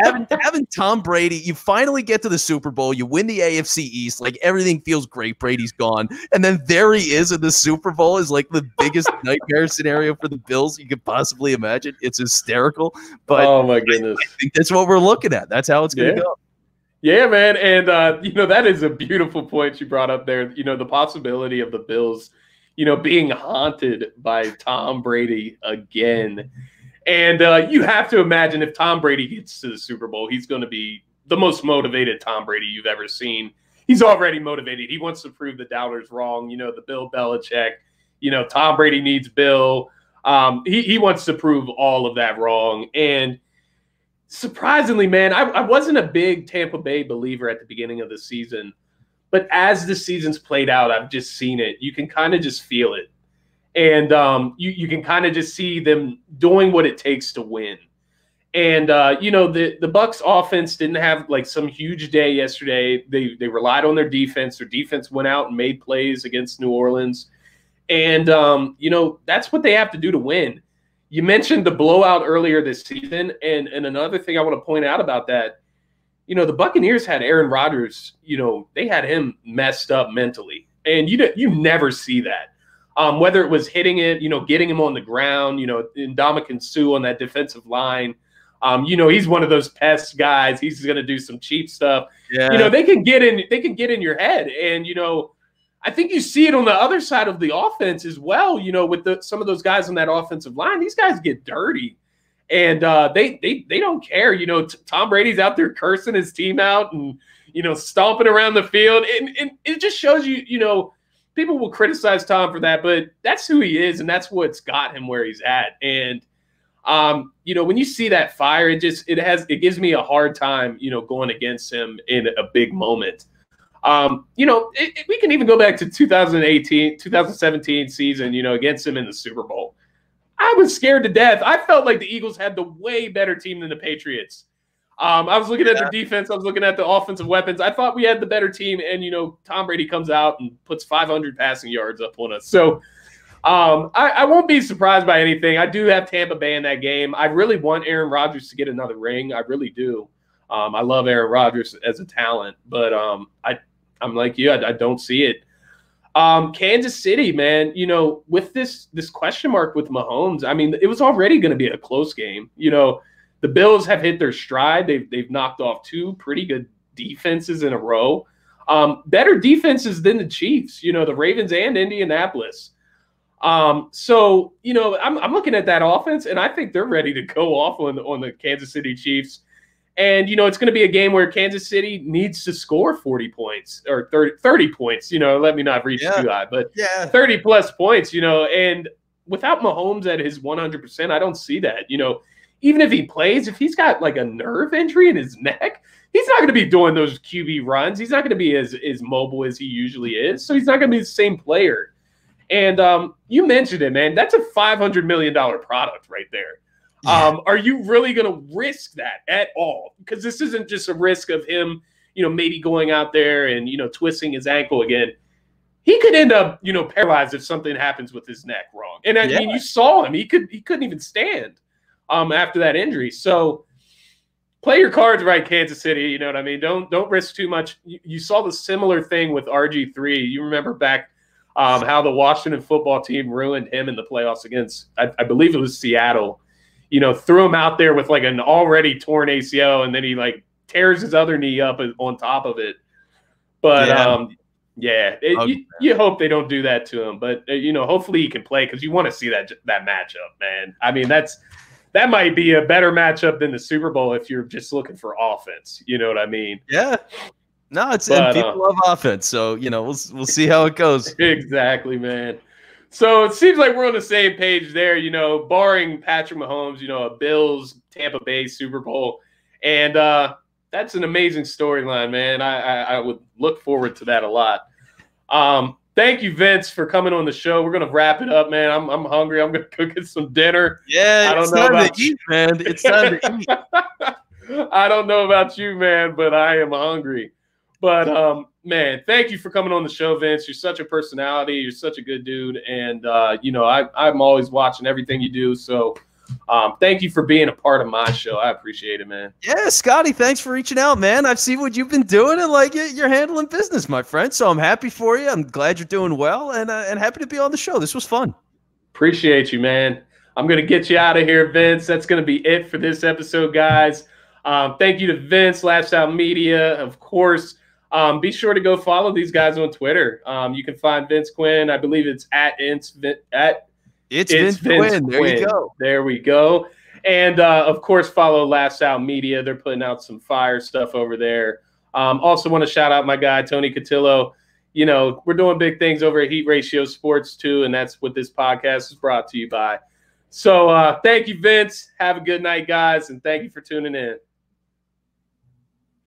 having Tom Brady, you finally get to the Super Bowl, you win the AFC East, like everything feels great. Brady's gone, and then there he is in the Super Bowl is like the biggest nightmare scenario for the Bills you could possibly imagine. It's hysterical, but oh my goodness, I think that's what we're looking at. That's how it's going to go. Yeah, man, and that is a beautiful point you brought up there. The possibility of the Bills, being haunted by Tom Brady again. And you have to imagine if Tom Brady gets to the Super Bowl, he's going to be the most motivated Tom Brady you've ever seen. He's already motivated. He wants to prove the doubters wrong. The Bill Belichick, Tom Brady needs Bill. He wants to prove all of that wrong. And surprisingly, man, I wasn't a big Tampa Bay believer at the beginning of the season. But as the season's played out, I've just seen it. You can kind of just feel it. And you can kind of just see them doing what it takes to win. And, the Bucs offense didn't have like some huge day yesterday. They relied on their defense. Their defense went out and made plays against New Orleans. And, that's what they have to do to win. You mentioned the blowout earlier this season. And another thing I want to point out about that, the Buccaneers had Aaron Rodgers, they had him messed up mentally. And you never see that. Whether it was hitting it, getting him on the ground, Ndamukong Suh on that defensive line. He's one of those pest guys. He's going to do some cheap stuff. Yeah. They can get in your head. And, I think you see it on the other side of the offense as well, with some of those guys on that offensive line. These guys get dirty. And they don't care. Tom Brady's out there cursing his team out and, stomping around the field. And it just shows you, people will criticize Tom for that, but that's who he is, and that's what's got him where he's at. And when you see that fire, it gives me a hard time, going against him in a big moment. We can even go back to 2017 season, against him in the Super Bowl. I was scared to death. I felt like the Eagles had the way better team than the Patriots. I was looking at the defense. I was looking at the offensive weapons. I thought we had the better team, and, Tom Brady comes out and puts 500 passing yards up on us. So I won't be surprised by anything. I do have Tampa Bay in that game. I really want Aaron Rodgers to get another ring. I really do. I love Aaron Rodgers as a talent, but I'm like you. I don't see it. Kansas City, man, with this question mark with Mahomes, I mean, it was already going to be a close game. The Bills have hit their stride. They've knocked off two pretty good defenses in a row. Better defenses than the Chiefs, the Ravens and Indianapolis. So, I'm looking at that offense, and I think they're ready to go off on the Kansas City Chiefs. And, it's going to be a game where Kansas City needs to score 40 points or 30 points, let me not reach too high, but 30 plus points, and without Mahomes at his 100%, I don't see that, even if he plays, if he's got like a nerve injury in his neck, he's not going to be doing those QB runs. He's not going to be as mobile as he usually is. So he's not going to be the same player. And you mentioned it, man. That's a $500 million product right there. Yeah. Are you really going to risk that at all? Because this isn't just a risk of him, maybe going out there and, twisting his ankle again. He could end up, paralyzed if something happens with his neck wrong. And I mean, you saw him. He couldn't even stand after that injury. So play your cards right, Kansas City. You know what I mean? Don't risk too much. You saw the similar thing with RG3. You remember back how the Washington football team ruined him in the playoffs against, I believe it was Seattle. Threw him out there with like an already torn ACL, and then he like tears his other knee up on top of it. But you hope they don't do that to him. But hopefully he can play, because you want to see that matchup, man. I mean, that might be a better matchup than the Super Bowl if you're just looking for offense. You know what I mean? Yeah. No, and people love offense, so we'll see how it goes. Exactly, man. So it seems like we're on the same page there. Barring Patrick Mahomes, a Bills Tampa Bay Super Bowl, and that's an amazing storyline, man. I would look forward to that a lot. Thank you, Vince, for coming on the show. We're gonna wrap it up, man. I'm hungry. I'm gonna cook us some dinner. Yeah, I don't know about you, man. It's time to eat. I don't know about you, man, but I am hungry. But man, thank you for coming on the show, Vince. You're such a personality. You're such a good dude, and I'm always watching everything you do. So thank you for being a part of my show. I appreciate it, man. Yeah, Scotty, thanks for reaching out, man. I've seen what you've been doing, and like you're handling business, my friend. So I'm happy for you. I'm glad you're doing well, and happy to be on the show. This was fun. Appreciate you, man. I'm going to get you out of here, Vince. That's going to be it for this episode, guys. Thank you to Vince, Lifestyle Media, of course. Be sure to go follow these guys on Twitter. You can find Vince Quinn. I believe it's at Vince Quinn. There you go. There we go. And, of course, follow Lifestyle Media. They're putting out some fire stuff over there. Also want to shout out my guy, Tony Cotillo. You know, we're doing big things over at Heat Ratio Sports, too, and that's what this podcast is brought to you by. So thank you, Vince. Have a good night, guys, and thank you for tuning in.